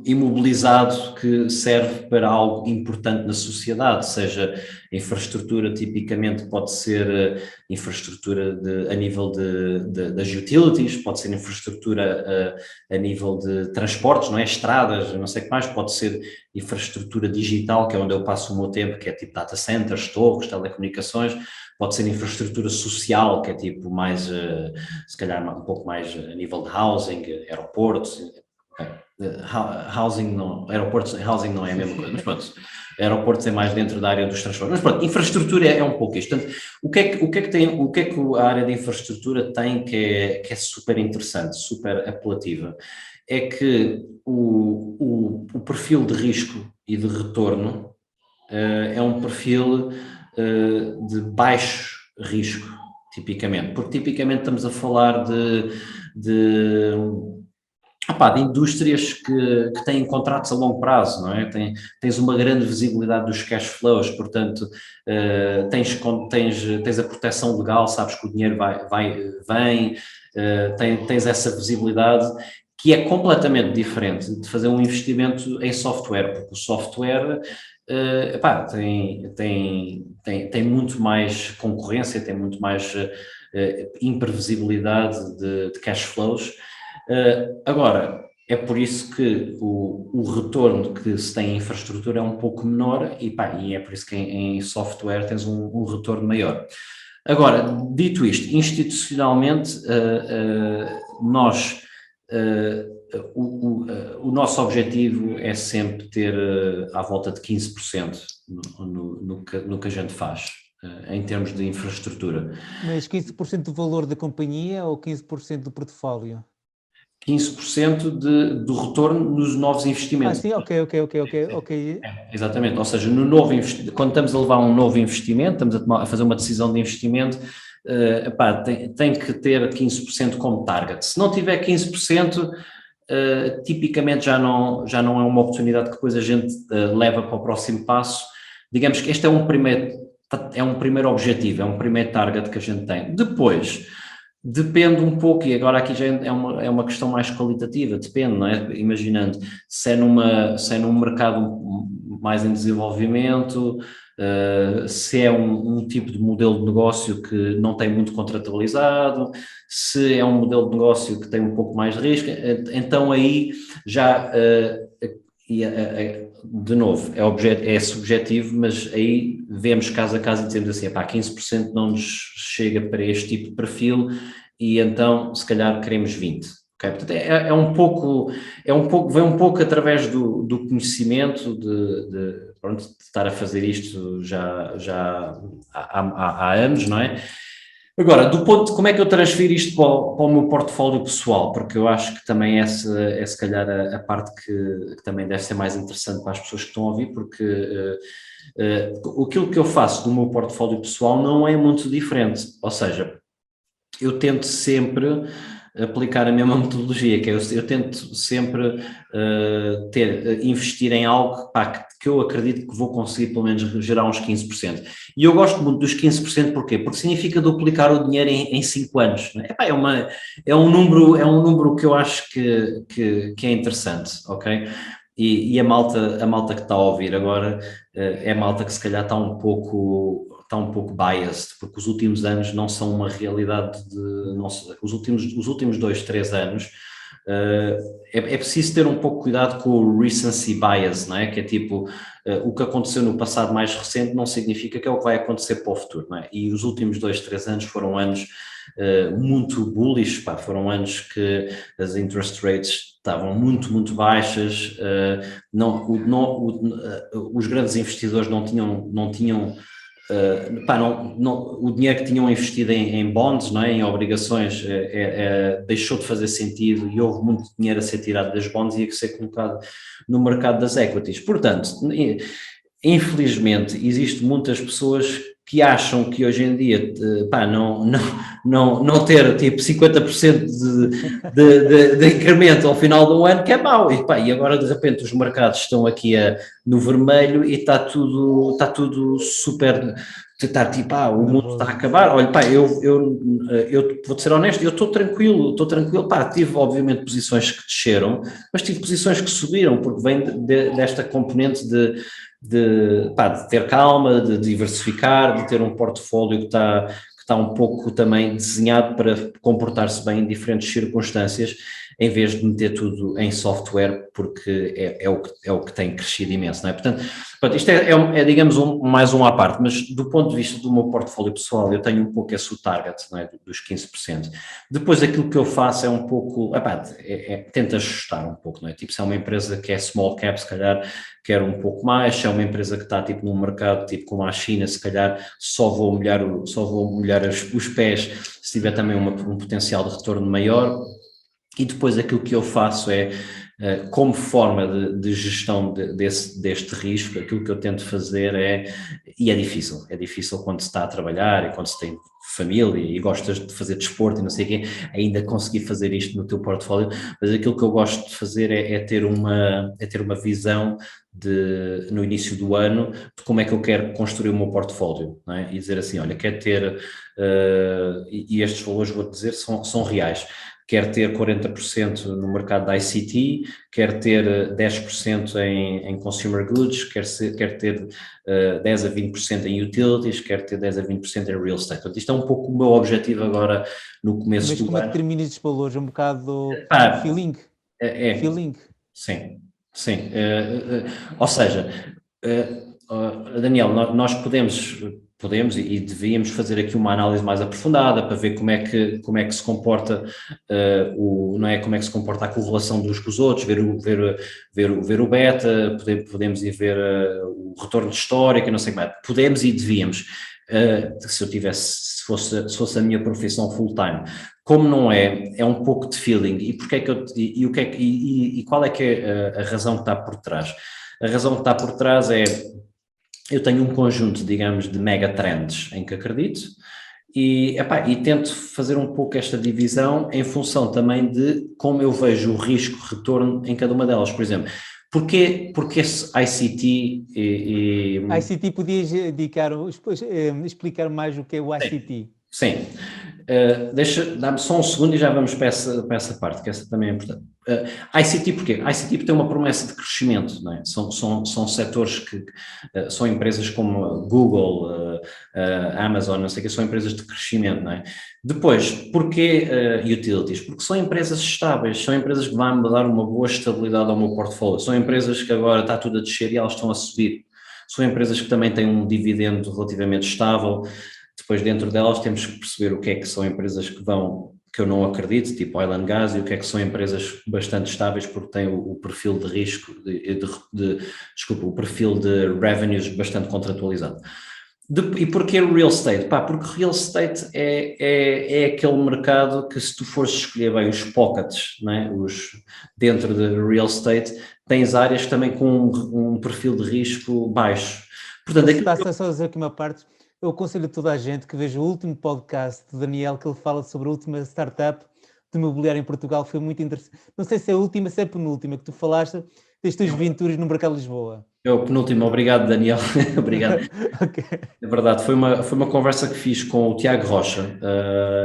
imobilizado que serve para algo importante na sociedade, seja infraestrutura, tipicamente pode ser infraestrutura a nível das utilities, pode ser infraestrutura a nível de transportes, não é? Estradas, não sei o que mais, pode ser infraestrutura digital, que é onde eu passo o meu tempo, que é tipo data centers, torres, telecomunicações, pode ser infraestrutura social, que é tipo mais, se calhar um pouco mais a nível de housing, aeroportos. Housing não, aeroportos, housing não é a mesma coisa, mas pronto, aeroportos é mais dentro da área dos transportes, mas pronto, infraestrutura é um pouco isto. Portanto, o que é que a área de infraestrutura tem que é super interessante, super apelativa? É que o perfil de risco e de retorno é um perfil de baixo risco, tipicamente, porque tipicamente estamos a falar de indústrias que têm contratos a longo prazo, não é? Tens uma grande visibilidade dos cash flows, portanto, tens a proteção legal, sabes que o dinheiro vem, tens essa visibilidade que é completamente diferente de fazer um investimento em software, porque o software tem muito mais concorrência, tem muito mais imprevisibilidade de cash flows. Agora, é por isso que o retorno que se tem em infraestrutura é um pouco menor e é por isso que em software tens um retorno maior. Agora, dito isto, institucionalmente, o nosso objetivo é sempre ter à volta de 15% no que a gente faz, em termos de infraestrutura. Mas 15% do valor da companhia ou 15% do portfólio? 15% do retorno nos novos investimentos. Sim, ok. Exatamente, ou seja, quando estamos a levar um novo investimento, estamos a fazer uma decisão de investimento, tem que ter 15% como target. Se não tiver 15%, tipicamente já não é uma oportunidade que depois a gente leva para o próximo passo. Digamos que este é um primeiro objetivo, é um primeiro target que a gente tem. Depois, depende um pouco, e agora aqui já é uma questão mais qualitativa, depende, não é? Imaginando, se é num mercado mais em desenvolvimento, se é um tipo de modelo de negócio que não tem muito contratualizado, se é um modelo de negócio que tem um pouco mais de risco, então aí já, de novo, é subjetivo, mas aí vemos caso a caso e dizemos assim, 15% não nos chega para este tipo de perfil e então se calhar queremos 20%. Okay? Portanto, vem um pouco através do conhecimento de estar a fazer isto já há anos, não é? Agora, do ponto de como é que eu transfiro isto para o meu portfólio pessoal, porque eu acho que também essa é se calhar a parte que também deve ser mais interessante para as pessoas que estão a ouvir, porque aquilo que eu faço no meu portfólio pessoal não é muito diferente, ou seja, eu tento sempre aplicar a mesma metodologia, que é eu tento sempre investir em algo, pá, que eu acredito que vou conseguir pelo menos gerar uns 15%. E eu gosto muito dos 15%, porquê? Porque significa duplicar o dinheiro em 5 anos. Não é? Epá, é um número que eu acho que é interessante, ok? E a malta que está a ouvir agora é a malta que se calhar está um pouco biased, porque os últimos anos não são uma realidade não, os últimos 2, 3 anos é preciso ter um pouco cuidado com o recency bias, não é? Que é tipo, o que aconteceu no passado mais recente não significa que é o que vai acontecer para o futuro, não é? E os últimos 2, 3 anos foram anos muito bullish, pá, foram anos que as interest rates estavam muito, muito baixas, os grandes investidores não tinham o dinheiro que tinham investido em bonds, não é, em obrigações, deixou de fazer sentido e houve muito dinheiro a ser tirado das bonds e a ser colocado no mercado das equities. Portanto, infelizmente, existem muitas pessoas que acham que hoje em dia, pá, não ter tipo 50% de incremento ao final do ano, que é mau. E, pá, e agora de repente os mercados estão aqui no vermelho e está tudo super. Está tipo, o mundo está a acabar. Olha, pá, eu vou-te ser honesto, eu estou tranquilo, pá, tive obviamente posições que desceram, mas tive posições que subiram, porque vem desta componente de ter calma, de diversificar, de ter um portfólio que está um pouco também desenhado para comportar-se bem em diferentes circunstâncias, em vez de meter tudo em software, porque é o que tem crescido imenso, não é? Portanto, isto digamos, mais um à parte, mas do ponto de vista do meu portfólio pessoal, eu tenho um pouco esse target, não é? Dos 15%. Depois aquilo que eu faço é um pouco, tento ajustar um pouco, não é? Tipo, se é uma empresa que é small cap, se calhar quero um pouco mais, se é uma empresa que está tipo num mercado tipo como a China, se calhar só vou molhar os pés se tiver também um potencial de retorno maior. E depois aquilo que eu faço é, como forma de gestão deste risco, aquilo que eu tento fazer e é difícil quando se está a trabalhar e quando se tem família e gostas de fazer desporto e não sei o quê, ainda conseguir fazer isto no teu portfólio, mas aquilo que eu gosto de fazer é ter uma visão no início do ano de como é que eu quero construir o meu portfólio, não é? E dizer assim, olha, quero ter, e estes valores, vou dizer, são reais. Quer ter 40% no mercado da ICT, quer ter 10% em consumer goods, quer ter 10 a 20% em utilities, quer ter 10 a 20% em real estate. Portanto, isto é um pouco o meu objetivo agora no começo Mas do como é que ano. determinas estes valores? É um bocado Ah, feeling? é, Feeling? sim, sim. Ou seja, Daniel, nós podemos e devíamos fazer aqui uma análise mais aprofundada para ver como é que se comporta não é, como é que se comporta a correlação dos com os outros, ver o beta, podemos ir ver o retorno histórico, não sei como é. Podemos e devíamos. Se eu tivesse, se fosse a minha profissão full-time. Como não é um pouco de feeling. E porque é que o que é, e qual é que é a razão que está por trás? A razão que está por trás é, eu tenho um conjunto, digamos, de mega trends em que acredito e tento fazer um pouco esta divisão em função também de como eu vejo o risco-retorno em cada uma delas. Por exemplo, porque esse ICT ICT, podias explicar mais o que é o ICT? Sim. Dá-me só um segundo e já vamos para essa parte, que essa também é importante. ICT porquê? ICT tem uma promessa de crescimento, não é? São setores que são empresas como Google, Amazon, não sei o que, são empresas de crescimento, não é? Depois, porquê utilities? Porque são empresas estáveis, são empresas que vão me dar uma boa estabilidade ao meu portfólio, são empresas que agora está tudo a descer e elas estão a subir. São empresas que também têm um dividendo relativamente estável. Depois, dentro delas, temos que perceber o que é que são empresas que eu não acredito, tipo oil and gas, e o que é que são empresas bastante estáveis porque têm o perfil de risco, desculpa, o perfil de revenues bastante contratualizado. E porquê o real estate? Porque real estate é aquele mercado que, se tu fores escolher bem os pockets, não é? Dentro de real estate, tens áreas que também com um perfil de risco baixo. Portanto, Está só a dizer aqui uma parte. eu aconselho a toda a gente que veja o último podcast do Daniel, que ele fala sobre a última startup de imobiliário em Portugal, foi muito interessante. Não sei se é a última, se é a penúltima, que tu falaste das tuas aventuras no mercado de Lisboa. É o penúltimo, obrigado Daniel, obrigado. Ok. É verdade, foi uma conversa que fiz com o Tiago Rocha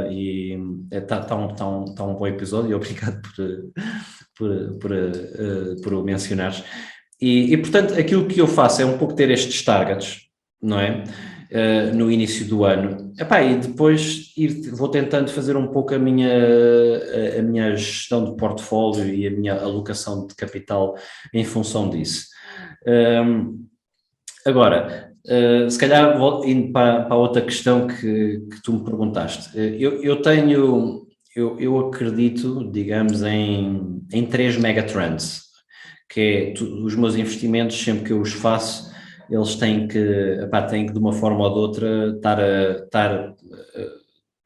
e está um bom episódio e obrigado por o mencionares. Portanto, aquilo que eu faço é um pouco ter estes targets, não é? No início do ano. Epá, e depois vou tentando fazer um pouco a minha gestão de portfólio e a minha alocação de capital em função disso. Agora, se calhar indo para outra questão que tu me perguntaste, eu acredito, digamos, em três megatrends, que é os meus investimentos, sempre que eu os faço, eles têm que de uma forma ou de outra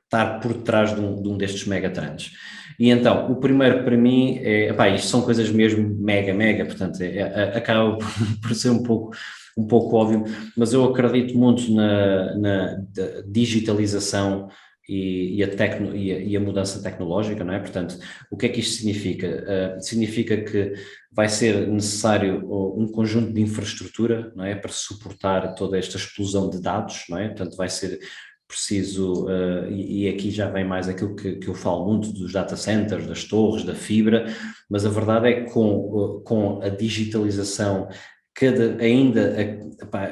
estar por trás de um destes megatrends. E então, o primeiro para mim isto são coisas mesmo mega, portanto, acaba por ser um pouco óbvio, mas eu acredito muito na digitalização e a mudança tecnológica, não é? Portanto, o que é que isto significa? Significa que vai ser necessário um conjunto de infraestrutura, não é? Para suportar toda esta explosão de dados, não é? Portanto, vai ser preciso, e aqui já vem mais aquilo que eu falo muito dos data centers, das torres, da fibra, mas a verdade é que com a digitalização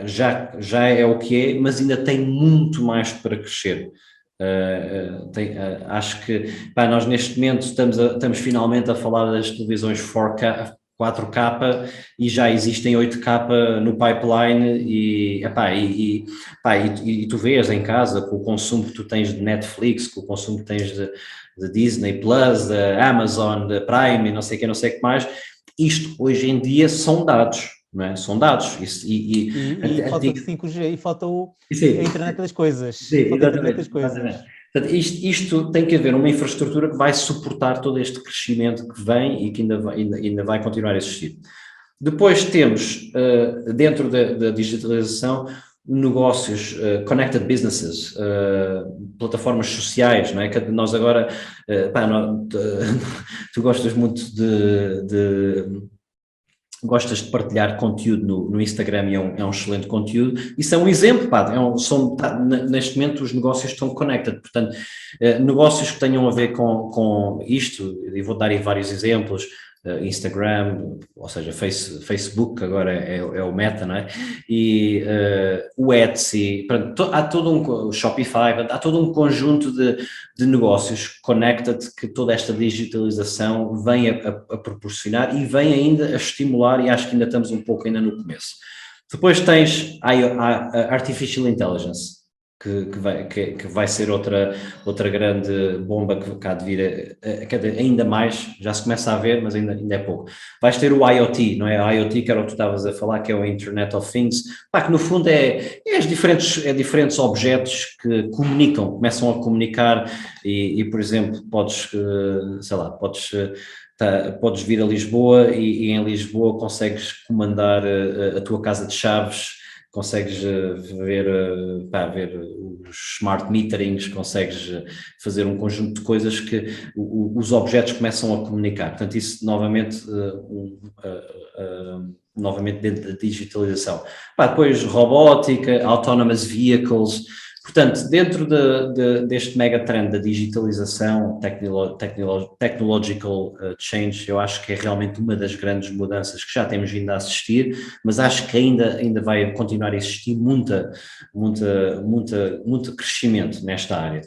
já é o que é, mas ainda tem muito mais para crescer. Acho que nós neste momento estamos finalmente a falar das televisões 4K e já existem 8K no pipeline e tu vês em casa com o consumo que tu tens de Netflix, com o consumo que tens de Disney Plus, da Amazon, da Prime e não sei o que mais, isto hoje em dia são dados, não é? São dados. E falta 5G e falta a internet das coisas. Sim, falta a internet das coisas. exatamente. Portanto, isto tem que haver uma infraestrutura que vai suportar todo este crescimento que vem e que ainda vai continuar a existir. Depois temos, dentro da digitalização, negócios, connected businesses, plataformas sociais, não é? Que nós agora, tu gostas muito gostas de partilhar conteúdo no Instagram e é um excelente conteúdo. Isso é um exemplo, neste momento os negócios estão connected, portanto, negócios que tenham a ver com isto, e vou dar aí vários exemplos, Instagram, ou seja, Facebook, agora é o Meta, não é? E o Etsy, há todo Shopify, há todo um conjunto de negócios connected que toda esta digitalização vem a proporcionar e vem ainda a estimular, e acho que ainda estamos um pouco ainda no começo. Depois tens a Artificial Intelligence, que vai ser outra grande bomba que há de vir ainda mais, já se começa a ver, mas ainda é pouco. Vais ter o IoT, não é? A IoT, que era o que tu estavas a falar, que é o Internet of Things, que no fundo é diferentes objetos que começam a comunicar e por exemplo, podes vir a Lisboa e em Lisboa consegues comandar a tua casa de chaves, consegues ver os smart meterings, consegues fazer um conjunto de coisas que os objetos começam a comunicar. Portanto, isso novamente dentro da digitalização. Depois robótica, autonomous vehicles. Portanto, dentro deste megatrend da digitalização, technological change, eu acho que é realmente uma das grandes mudanças que já temos vindo a assistir, mas acho que ainda vai continuar a existir muito crescimento nesta área.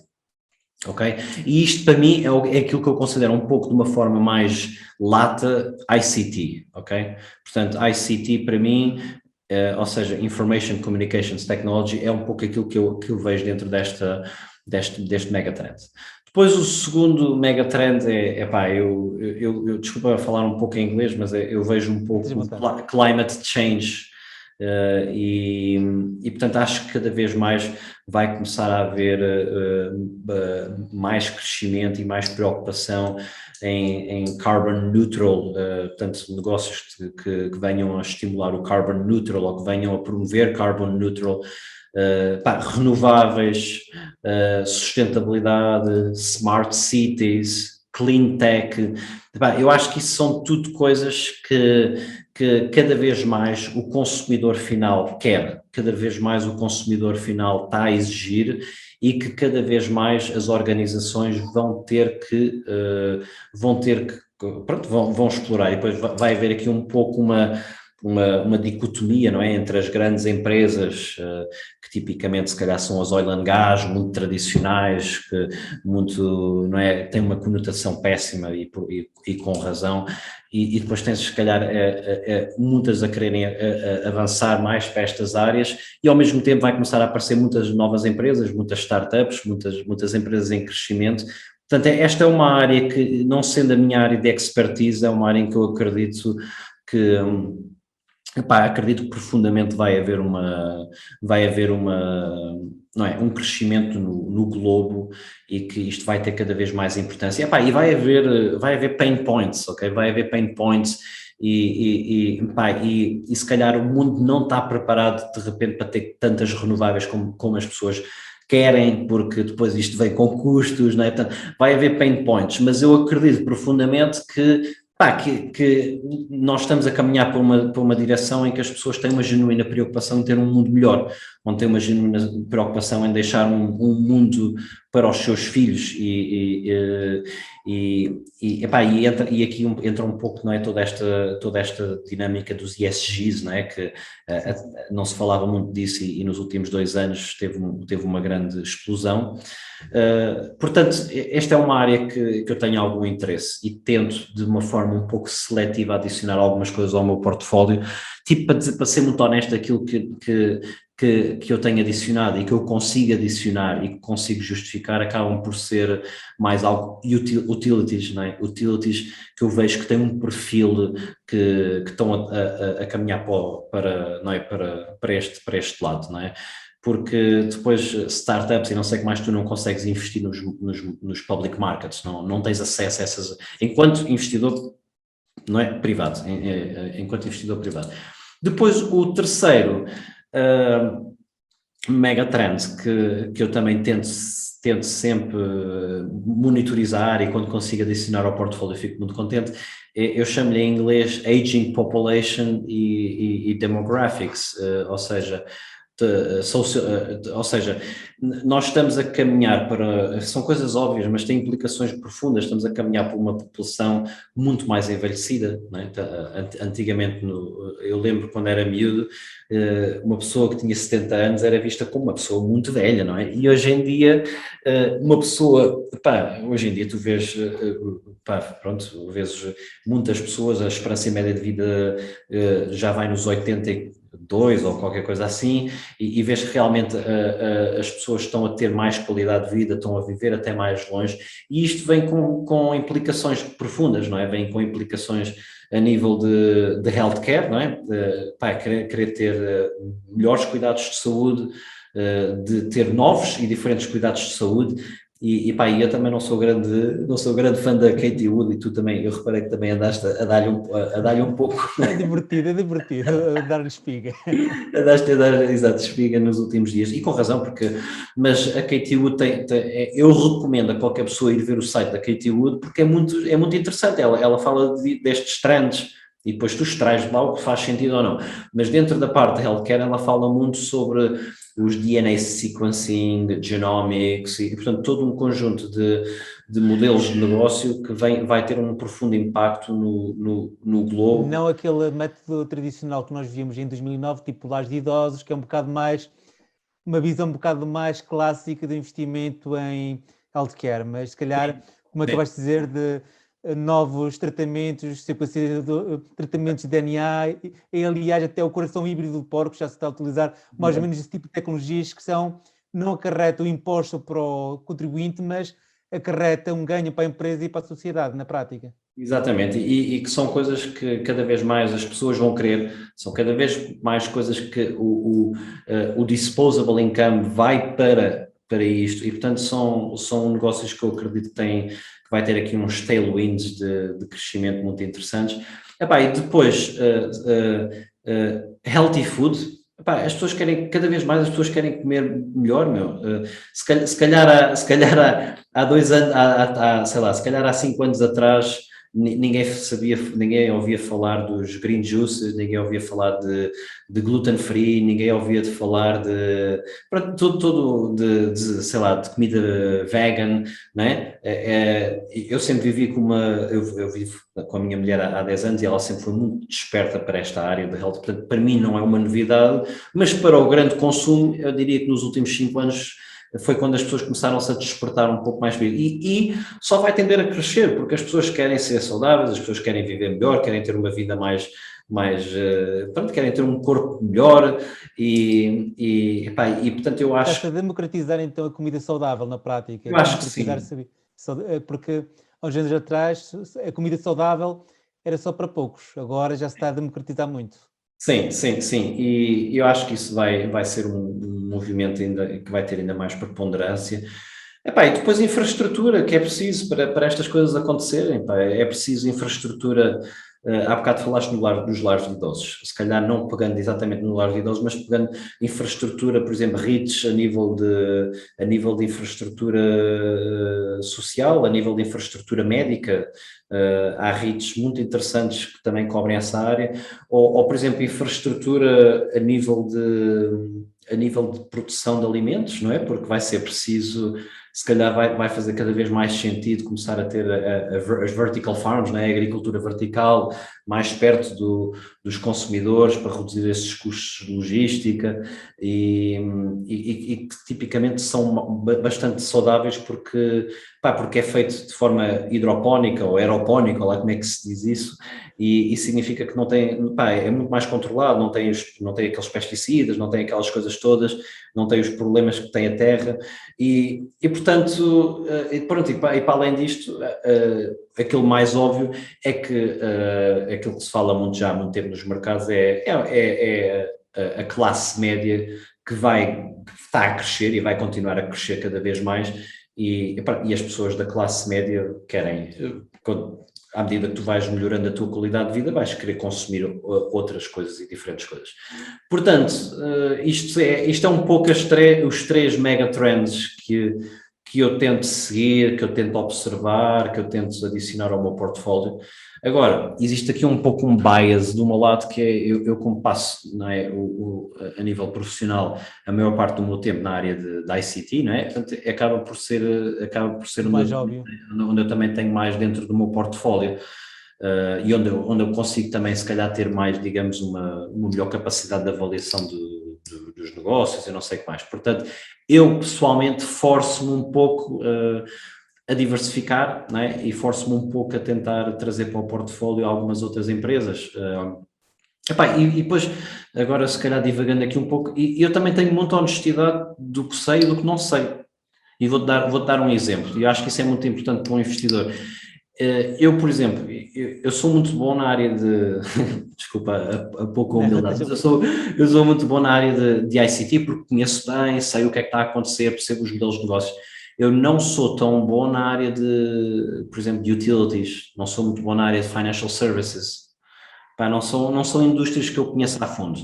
Ok? E isto para mim é aquilo que eu considero um pouco de uma forma mais lata ICT, ok? Portanto, ICT para mim, ou seja, Information Communications Technology, é um pouco aquilo que eu vejo dentro deste megatrend. Depois o segundo megatrend eu desculpa falar um pouco em inglês, mas eu vejo um pouco climate change, portanto acho que cada vez mais vai começar a haver mais crescimento e mais preocupação em carbon neutral, portanto negócios que venham a estimular o carbon neutral ou que venham a promover carbon neutral renováveis, sustentabilidade, smart cities, clean tech. Eu acho que isso são tudo coisas que cada vez mais o consumidor final quer, cada vez mais o consumidor final está a exigir e que cada vez mais as organizações vão ter que pronto, vão explorar. E depois vai haver aqui um pouco uma dicotomia, não é, entre as grandes empresas que tipicamente se calhar são as oil and gas, muito tradicionais, que muito, não é, têm uma conotação péssima e com razão, e depois tens se calhar muitas a quererem avançar mais para estas áreas e ao mesmo tempo vai começar a aparecer muitas novas empresas, muitas startups, muitas empresas em crescimento. Portanto, esta é uma área que, não sendo a minha área de expertise, é uma área em que eu acredito que acredito que profundamente vai haver não é, um crescimento no globo e que isto vai ter cada vez mais importância. E vai haver pain points, ok? Vai haver pain points e se calhar o mundo não está preparado de repente para ter tantas renováveis como as pessoas querem, porque depois isto vem com custos, não é? Portanto, vai haver pain points, mas eu acredito profundamente que nós estamos a caminhar para uma direção em que as pessoas têm uma genuína preocupação em ter um mundo melhor, onde têm uma genuína preocupação em deixar um mundo para os seus filhos e aqui entra um pouco, não é, toda esta dinâmica dos ESGs, não é, que não se falava muito disso e nos últimos 2 anos teve uma grande explosão. Portanto, esta é uma área que eu tenho algum interesse e tento de uma forma um pouco seletiva adicionar algumas coisas ao meu portfólio, tipo para ser muito honesto, aquilo que eu tenho adicionado e que eu consigo adicionar e que consigo justificar acabam por ser mais algo utilities, não é? Utilities que eu vejo que têm um perfil que estão a caminhar não é? para este lado, não é? Porque depois startups e não sei o que mais, tu não consegues investir nos public markets, não tens acesso a essas, enquanto investidor, não é, privado, enquanto investidor privado. Depois o terceiro megatrend que eu também tento sempre monitorizar e quando consigo adicionar ao portfólio fico muito contente, eu chamo-lhe em inglês Aging Population e Demographics, ou seja, nós estamos a caminhar são coisas óbvias, mas têm implicações profundas, estamos a caminhar para uma população muito mais envelhecida, não é? Antigamente, eu lembro quando era miúdo, uma pessoa que tinha 70 anos era vista como uma pessoa muito velha, não é? E hoje em dia, uma pessoa, hoje em dia tu vês, pronto, vezes muitas pessoas, a esperança média de vida já vai nos 82 ou qualquer coisa assim, e vês que realmente as pessoas estão a ter mais qualidade de vida, estão a viver até mais longe, e isto vem com implicações profundas, não é? Vem com implicações a nível de healthcare, não é? Querer ter melhores cuidados de saúde, de ter novos e diferentes cuidados de saúde. E eu também não sou grande fã da Katie Wood, e tu também, eu reparei que também andaste a dar-lhe um pouco. É divertido, dar-lhe espiga. Andaste a dar, exato, espiga nos últimos dias, e com razão, mas a Katie Wood eu recomendo a qualquer pessoa ir ver o site da Katie Wood, porque é muito interessante, ela fala destes trends, e depois tu extrais lá o que faz sentido ou não, mas dentro da parte de healthcare ela fala muito sobre os DNA sequencing, genomics, e portanto todo um conjunto de modelos de negócio que vai ter um profundo impacto no globo. Não aquele método tradicional que nós víamos em 2009, tipo lares de idosos, que é uma visão um bocado mais clássica de investimento em healthcare, mas se calhar, como acabaste de dizer, de novos tratamentos, tratamentos de DNA, e aliás até o coração híbrido de porco já se está a utilizar mais ou menos esse tipo de tecnologias que não acarretam imposto para o contribuinte, mas acarretam um ganho para a empresa e para a sociedade na prática. Exatamente, e que são coisas que cada vez mais as pessoas vão querer, são cada vez mais coisas que o disposable income vai para isto, e portanto são negócios que eu acredito que vai ter aqui uns tailwinds de crescimento muito interessantes. E depois, healthy food, Pá, as pessoas querem, cada vez mais as pessoas querem comer melhor, meu. Se calhar há 2 anos, sei lá, se calhar há 5 anos atrás, ninguém sabia, ninguém ouvia falar dos green juices, ninguém ouvia falar de gluten free, ninguém ouvia de falar de, pronto, tudo sei lá, de comida vegan, né? Eu sempre vivi eu vivo com a minha mulher há 10 anos e ela sempre foi muito desperta para esta área de health, portanto, para mim não é uma novidade, mas para o grande consumo, eu diria que nos últimos 5 anos foi quando as pessoas começaram-se a despertar um pouco mais. E só vai tender a crescer, porque as pessoas querem ser saudáveis, as pessoas querem viver melhor, querem ter uma vida pronto, querem ter um corpo melhor epá, e portanto eu acho... Está-se a democratizar então a comida saudável na prática, Eu acho que sim. porque há uns anos atrás a comida saudável era só para poucos, agora já se está a democratizar muito. Sim, sim, sim, e eu acho que isso vai ser um movimento ainda, que vai ter ainda mais preponderância. Epá, e depois infraestrutura, que é preciso para estas coisas acontecerem, pá, é preciso infraestrutura. Há bocado falaste nos lares de idosos, se calhar não pegando exatamente no lar de idosos, mas pegando infraestrutura, por exemplo, REITs a nível de infraestrutura social, a nível de infraestrutura médica. Há REITs muito interessantes que também cobrem essa área, ou por exemplo, infraestrutura a nível de produção de alimentos, não é? Porque vai ser preciso, se calhar vai fazer cada vez mais sentido começar a ter as vertical farms, não é? A agricultura vertical, mais perto dos consumidores para reduzir esses custos de logística e que tipicamente são bastante saudáveis porque é feito de forma hidropónica ou aeropónica, ou lá como é que se diz isso, e significa que não tem, pá, é muito mais controlado, não tem aqueles pesticidas, não tem aquelas coisas todas, não tem os problemas que tem a terra, portanto, pronto, e para além disto, aquilo mais óbvio é que aquilo que se fala muito já há muito tempo nos mercados é a classe média que está a crescer e vai continuar a crescer cada vez mais, e as pessoas da classe média querem, à medida que tu vais melhorando a tua qualidade de vida, vais querer consumir outras coisas e diferentes coisas. Portanto, isto é um pouco os 3 megatrends que eu tento seguir, que eu tento observar, que eu tento adicionar ao meu portfólio. Agora, existe aqui um pouco um bias do meu lado, que é eu como passo, não é, a nível profissional, a maior parte do meu tempo na área de ICT, não é? Portanto, acaba por ser Mais óbvio. onde eu também tenho mais dentro do meu portfólio. E onde eu consigo também, se calhar, ter mais, digamos, uma melhor capacidade de avaliação dos negócios e não sei o que mais. Portanto, eu pessoalmente forço-me um pouco a diversificar, não é? E forço-me um pouco a tentar trazer para o portfólio algumas outras empresas. Epá, e depois, agora se calhar divagando aqui um pouco, e eu também tenho muita honestidade do que sei e do que não sei. E vou-te dar um exemplo, e eu acho que isso é muito importante para um investidor. Eu, por exemplo, eu sou muito bom na área de... Desculpa a pouca humildade, mas eu sou muito bom na área de ICT porque conheço bem, sei o que é que está a acontecer, percebo os modelos de negócios. Eu não sou tão bom na área de, por exemplo, de utilities, não sou muito bom na área de financial services. Pá, não são indústrias que eu conheço a fundo.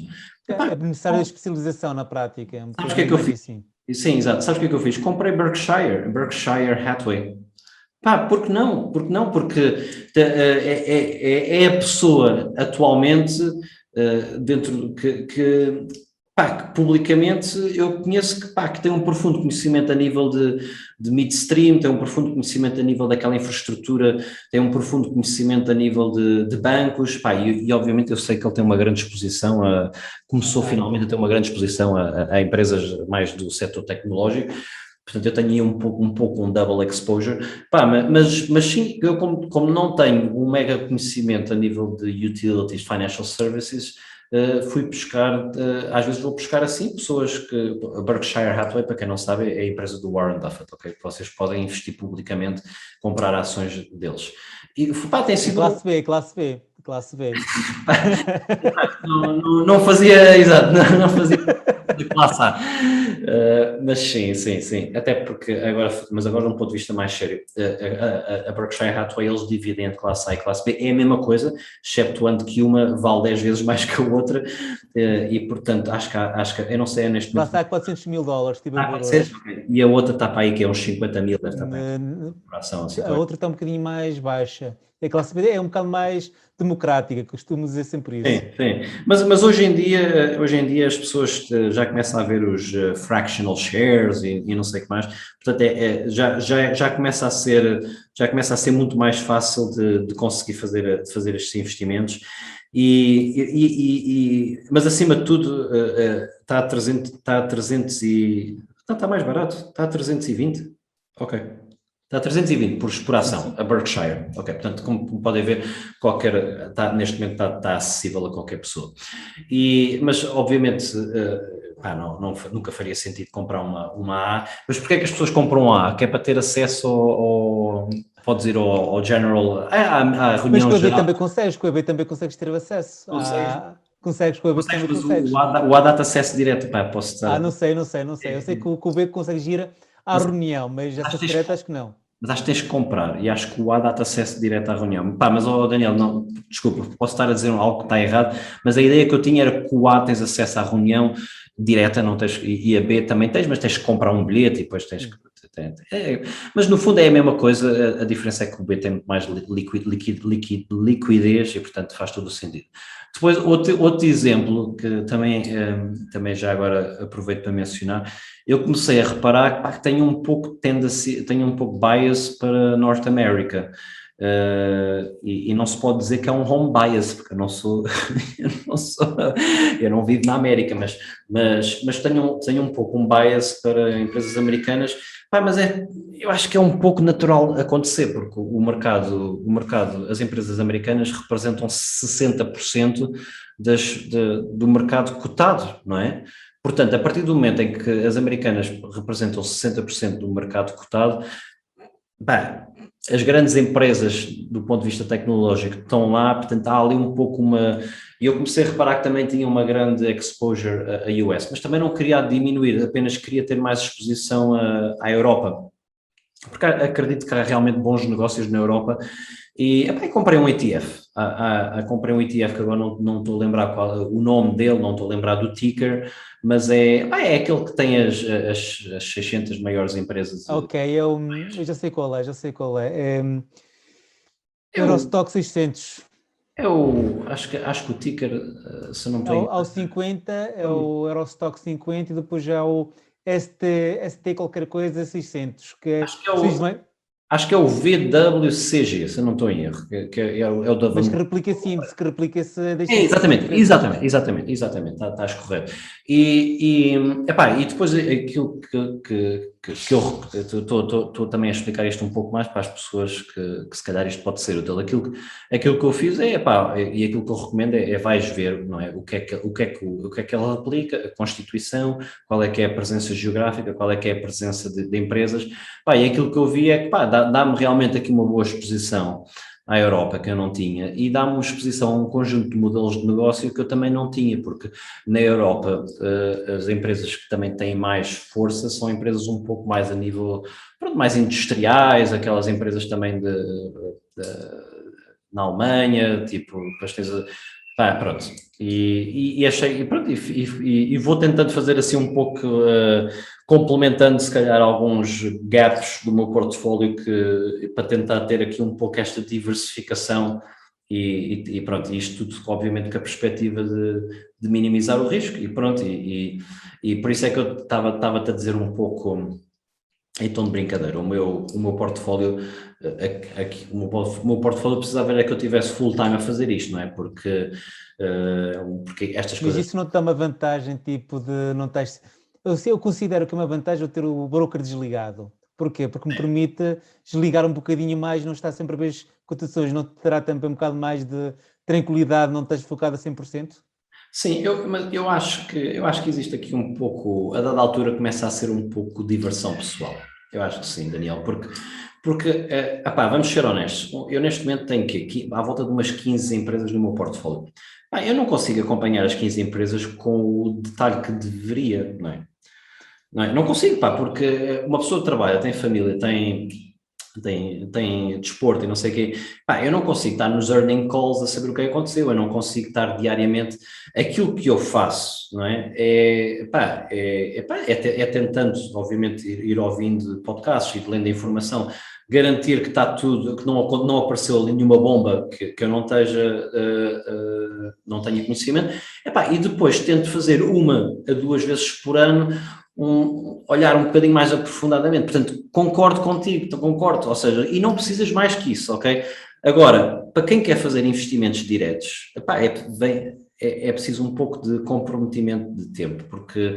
Epá, É necessária a especialização na prática, é um sabes o que é bocadinho que eu mais fiz? assim. Sim, exato. Sabes o que é que eu fiz? Comprei Berkshire Hathaway. Pá, por que não? Porque não? Porque é a pessoa atualmente dentro pá, que publicamente eu conheço que tem um profundo conhecimento a nível de midstream, tem um profundo conhecimento a nível daquela infraestrutura, tem um profundo conhecimento a nível de bancos, pá, e obviamente eu sei que ele tem uma grande exposição, começou finalmente a ter uma grande exposição a empresas mais do setor tecnológico. Portanto, eu tenho aí um double exposure. Pá, mas sim, eu como não tenho um mega conhecimento a nível de utilities, financial services, fui buscar, às vezes vou buscar assim, pessoas que... A Berkshire Hathaway, para quem não sabe, é a empresa do Warren Buffett, ok? Que vocês podem investir publicamente, comprar ações deles. E pá, tem sido... Classe B, classe B, classe B. Não fazia, exato, não fazia de classe A. Mas sim, sim, sim. Até porque agora, mas agora de um ponto de vista mais sério, a Berkshire Hathaway eles dividem entre classe A e classe B, é a mesma coisa, exceptuando que uma vale 10 vezes mais que a outra, e portanto acho que eu não sei, neste Lá momento está $400 mil, estive a está a ver acontecer, hoje. e a outra está para aí que é uns 50 mil, deve estar para aí, Ne- coração, assim, A outra está um bocadinho mais baixa. A classe B é um bocado mais democrática, costumo dizer sempre sim, isso. sim. Mas hoje em dia as pessoas já começam a ver os fractional shares e não sei o que mais. Portanto, já começa a ser muito mais fácil de conseguir fazer estes investimentos. Mas acima de tudo, está a 300, está a 300 e... Não, está mais barato, está a 320. Ok. Está a 320 por Sim, ação, sim. a Berkshire. Ok, portanto, como podem ver, neste momento está acessível a qualquer pessoa. Mas, obviamente, nunca faria sentido comprar uma A. Mas porquê é que as pessoas compram uma A? Que é para ter acesso pode ir ao General, à Mas reunião com a B geral. também consegues, com a B também consegues ter acesso. Consegues, Consegues, com a B consegues, também mas o consegues. A, o A dá-te acesso direto. Pá, posso estar. Não sei, não sei, não sei. Eu sei que com o B consegues ir à Mas, reunião, mas mas acho acesso que tens direto acho que não. Mas acho que tens que comprar e acho que o A dá-te acesso direto à reunião. Pá, mas Daniel, não, desculpa, posso estar a dizer algo que está errado, mas a ideia que eu tinha era que o A tens acesso à reunião direta, não tens, e a B também tens, mas tens que comprar um bilhete e depois tens que. Sim. Mas no fundo é a mesma coisa, a diferença é que o B tem muito mais liquidez e portanto faz todo o sentido. Depois, outro exemplo que também já agora aproveito para mencionar, eu comecei a reparar que tenho um pouco bias para North America. E não se pode dizer que é um home bias, porque eu não sou, eu não sou, eu não vivo na América, mas tenho um pouco um bias para empresas americanas. Pá, eu acho que é um pouco natural acontecer, porque as empresas americanas representam 60% do mercado cotado, não é? Portanto, a partir do momento em que as americanas representam 60% do mercado cotado, bem, as grandes empresas, do ponto de vista tecnológico, estão lá, portanto, há ali um pouco uma. E eu comecei a reparar que também tinha uma grande exposure a US, mas também não queria diminuir, apenas queria ter mais exposição à Europa, porque acredito que há realmente bons negócios na Europa. E epá, comprei um ETF. Comprei um ETF que agora não estou a lembrar o nome dele, não estou a lembrar do ticker, mas é aquele que tem as 600 maiores empresas. Ok, eu já sei qual é, já sei qual é. Eu, Eurostock 600. acho que o ticker, se eu não estou Ao 50 é o Eurostock 50 e depois já o ST qualquer coisa 600, que é acho que é preciso o, mais, acho que é o VWCG, se eu não estou em erro, que é o da mas Vanguard. que replica-se das É, 600 exatamente, empresas. exatamente, exatamente, exatamente, estás correto. E depois aquilo que eu estou também a explicar isto um pouco mais para as pessoas que se calhar isto pode ser útil. Aquilo que eu fiz e aquilo que eu recomendo vais ver, não é? O que é que ela aplica, a Constituição, qual é que é a presença geográfica, qual é que é a presença de empresas. E aquilo que eu vi é que dá-me realmente aqui uma boa exposição à Europa que eu não tinha e dá-me uma exposição a um conjunto de modelos de negócio que eu também não tinha, porque na Europa as empresas que também têm mais força são empresas um pouco mais a nível, pronto, mais industriais, aquelas empresas também na Alemanha, tipo, depois tens pronto, e achei, e pronto, e vou tentando fazer assim um pouco, complementando se calhar alguns gaps do meu portfólio para tentar ter aqui um pouco esta diversificação e pronto, isto tudo obviamente com a perspectiva de minimizar o risco e pronto, e por isso é que eu estava-te a dizer um pouco em tom de brincadeira, o meu portfólio, aqui, o meu portfólio precisava era que eu tivesse full time a fazer isto, não é? Porque estas Mas coisas. isso não te dá uma vantagem, tipo de não estás. Eu considero que é uma vantagem eu ter o broker desligado. Porquê? Porque me permite desligar um bocadinho mais, não estar sempre a ver as cotações, não te terá também um bocado mais de tranquilidade, não estás focado a 100%? Sim, mas eu acho que existe aqui um pouco, a dada altura começa a ser um pouco diversão pessoal. Eu acho que sim, Daniel, porque vamos ser honestos, eu neste momento tenho aqui à volta de umas 15 empresas no meu portfólio. Eu não consigo acompanhar as 15 empresas com o detalhe que deveria, não é? Não é? Não consigo, porque uma pessoa trabalha, tem família, tem desporto e não sei o quê. Eu não consigo estar nos earning calls a saber o que aconteceu, eu não consigo estar diariamente. Aquilo que eu faço, não é? É tentando, obviamente, ir ouvindo podcasts, ir lendo informação, garantir que está tudo, que não apareceu ali nenhuma bomba que eu não não tenha conhecimento. E depois tento fazer 1 a 2 vezes por ano olhar um bocadinho mais aprofundadamente. Portanto, concordo contigo, concordo, ou seja, e não precisas mais que isso, ok? Agora, para quem quer fazer investimentos diretos, é preciso um pouco de comprometimento de tempo, porque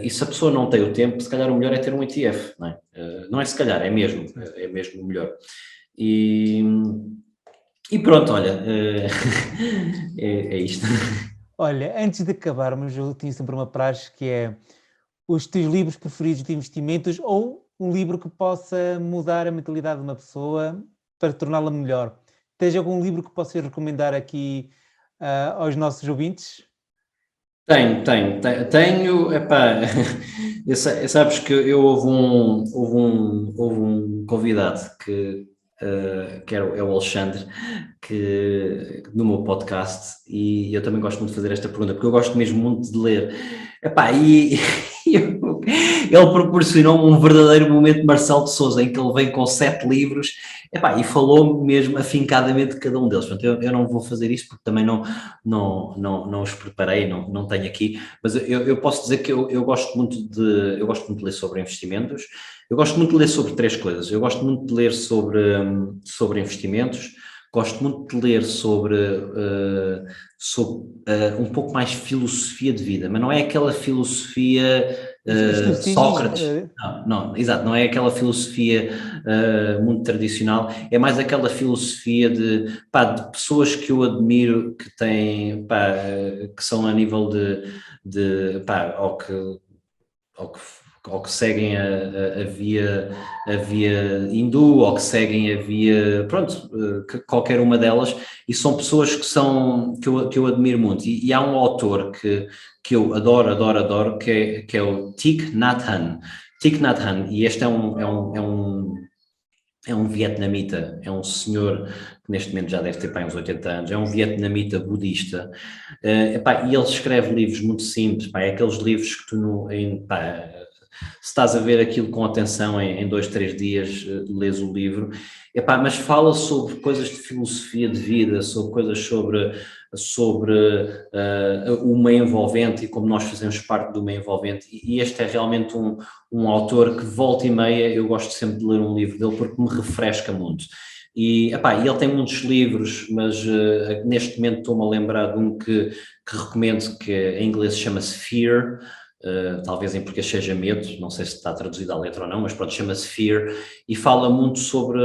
e se a pessoa não tem o tempo, se calhar o melhor é ter um ETF, não é? Não é se calhar, é mesmo o melhor. E, e pronto, olha, é isto. Olha, antes de acabarmos, eu tinha sempre uma praxe que é os teus livros preferidos de investimentos ou um livro que possa mudar a mentalidade de uma pessoa para torná-la melhor. Tens algum livro que possas recomendar aqui aos nossos ouvintes? Tenho, sabes que houve um convidado que é o Alexandre, no meu podcast, e eu também gosto muito de fazer esta pergunta, porque eu gosto mesmo muito de ler. E ele proporcionou-me um verdadeiro momento de Marcelo de Sousa, em que ele vem com 7 livros, e falou mesmo afincadamente de cada um deles. Portanto, eu não vou fazer isso, porque também não os preparei, não tenho aqui, mas eu posso dizer que eu gosto muito de ler sobre investimentos. Eu gosto muito de ler sobre 3 coisas. Eu gosto muito de ler sobre investimentos, gosto muito de ler sobre um pouco mais filosofia de vida, mas não é aquela filosofia Estoicismo? Sócrates, não, exato, não é aquela filosofia muito tradicional, é mais aquela filosofia de pessoas que eu admiro, que têm, que são a nível ou que, ou que seguem a via hindu, ou que seguem a via, pronto, qualquer uma delas, e são pessoas que eu admiro muito. E há um autor que eu adoro, que é o Thich Nhat Hanh. Thich Nhat Hanh, e este é um vietnamita, é um senhor que neste momento já deve ter uns 80 anos, é um vietnamita budista, e ele escreve livros muito simples, é aqueles livros que tu se estás a ver aquilo com atenção em 2, 3 dias, lês o livro, mas fala sobre coisas de filosofia de vida, sobre coisas sobre o meio envolvente e como nós fazemos parte do meio envolvente, e este é realmente um autor que volta e meia eu gosto sempre de ler um livro dele porque me refresca muito. E ele tem muitos livros, mas neste momento estou-me a lembrar de um que recomendo, que em inglês chama-se Fear. Talvez em português seja medo, não sei se está traduzido à letra ou não, mas pronto, chama-se Fear, e fala muito sobre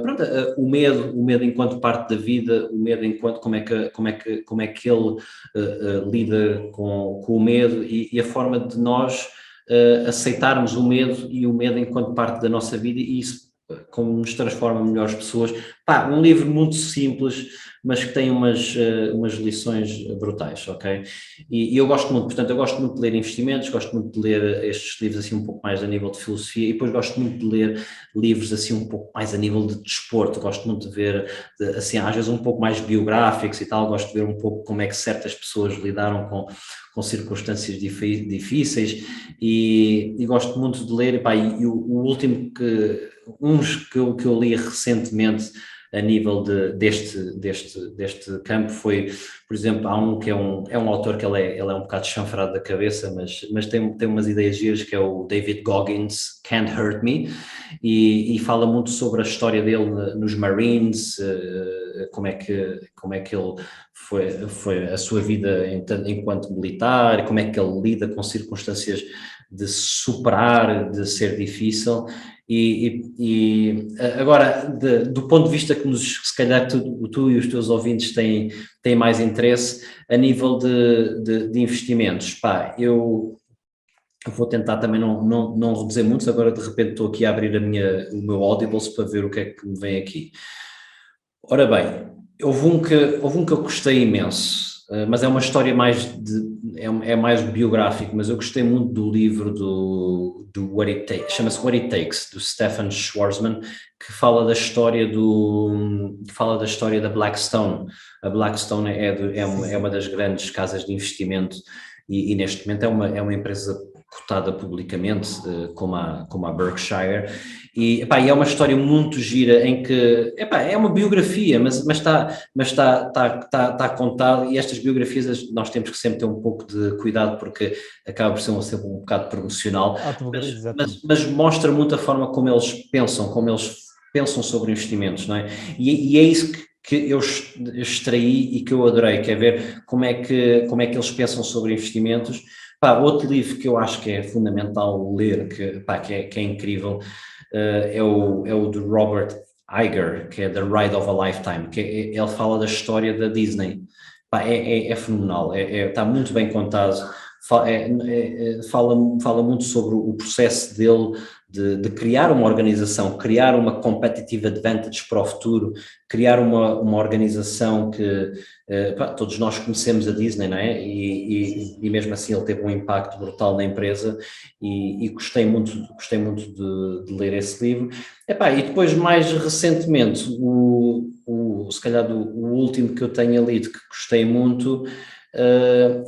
pronto, o medo enquanto parte da vida, o medo enquanto como é que ele lida com o medo, e a forma de nós aceitarmos o medo, e o medo enquanto parte da nossa vida, e isso como nos transforma em melhores pessoas. Um livro muito simples, mas que tem umas lições brutais, ok? E eu gosto muito, portanto, eu gosto muito de ler investimentos, gosto muito de ler estes livros assim um pouco mais a nível de filosofia, e depois gosto muito de ler livros assim um pouco mais a nível de desporto, gosto muito de ver, assim, às vezes um pouco mais biográficos e tal, gosto de ver um pouco como é que certas pessoas lidaram com circunstâncias difíceis, e gosto muito de ler, e o último uns que eu li recentemente a nível deste campo foi, por exemplo, há um que é um autor que ele é um bocado chanfrado da cabeça, mas tem umas ideias giras, que é o David Goggins, Can't Hurt Me, e fala muito sobre a história dele nos Marines, como é que ele foi a sua vida enquanto militar, como é que ele lida com circunstâncias de superar, de ser difícil. E agora, do ponto de vista que se calhar tu e os teus ouvintes têm mais interesse, a nível de investimentos, vou tentar também não reduzir muito, agora de repente estou aqui a abrir o meu Audibles para ver o que é que me vem aqui. Ora bem, houve um que eu gostei imenso, mas é uma história é mais biográfico, mas eu gostei muito do livro do What It Takes, chama-se What It Takes, do Stefan Schwarzman, que fala da história da Blackstone. A Blackstone é uma das grandes casas de investimento e neste momento é uma empresa cotada publicamente, como a Berkshire, e, epá, e é uma história muito gira em que, epá, é uma biografia, mas está contada, e estas biografias nós temos que sempre ter um pouco de cuidado porque acaba por ser sempre um bocado promocional, mas mostra muito a forma como eles pensam sobre investimentos, não é? E é isso que eu extraí e que eu adorei, que é ver como é que eles pensam sobre investimentos. Pá, outro livro que eu acho que é fundamental ler, que é incrível, é o de Robert Iger, que é The Ride of a Lifetime, ele fala da história da Disney. Pá, é fenomenal, está muito bem contado, fala muito sobre o processo dele de criar uma organização, criar uma competitive advantage para o futuro, criar uma organização que todos nós conhecemos a Disney, não é? E mesmo assim ele teve um impacto brutal na empresa e gostei muito de ler esse livro. Epá, e depois, mais recentemente, se calhar o último que eu tenha lido que gostei muito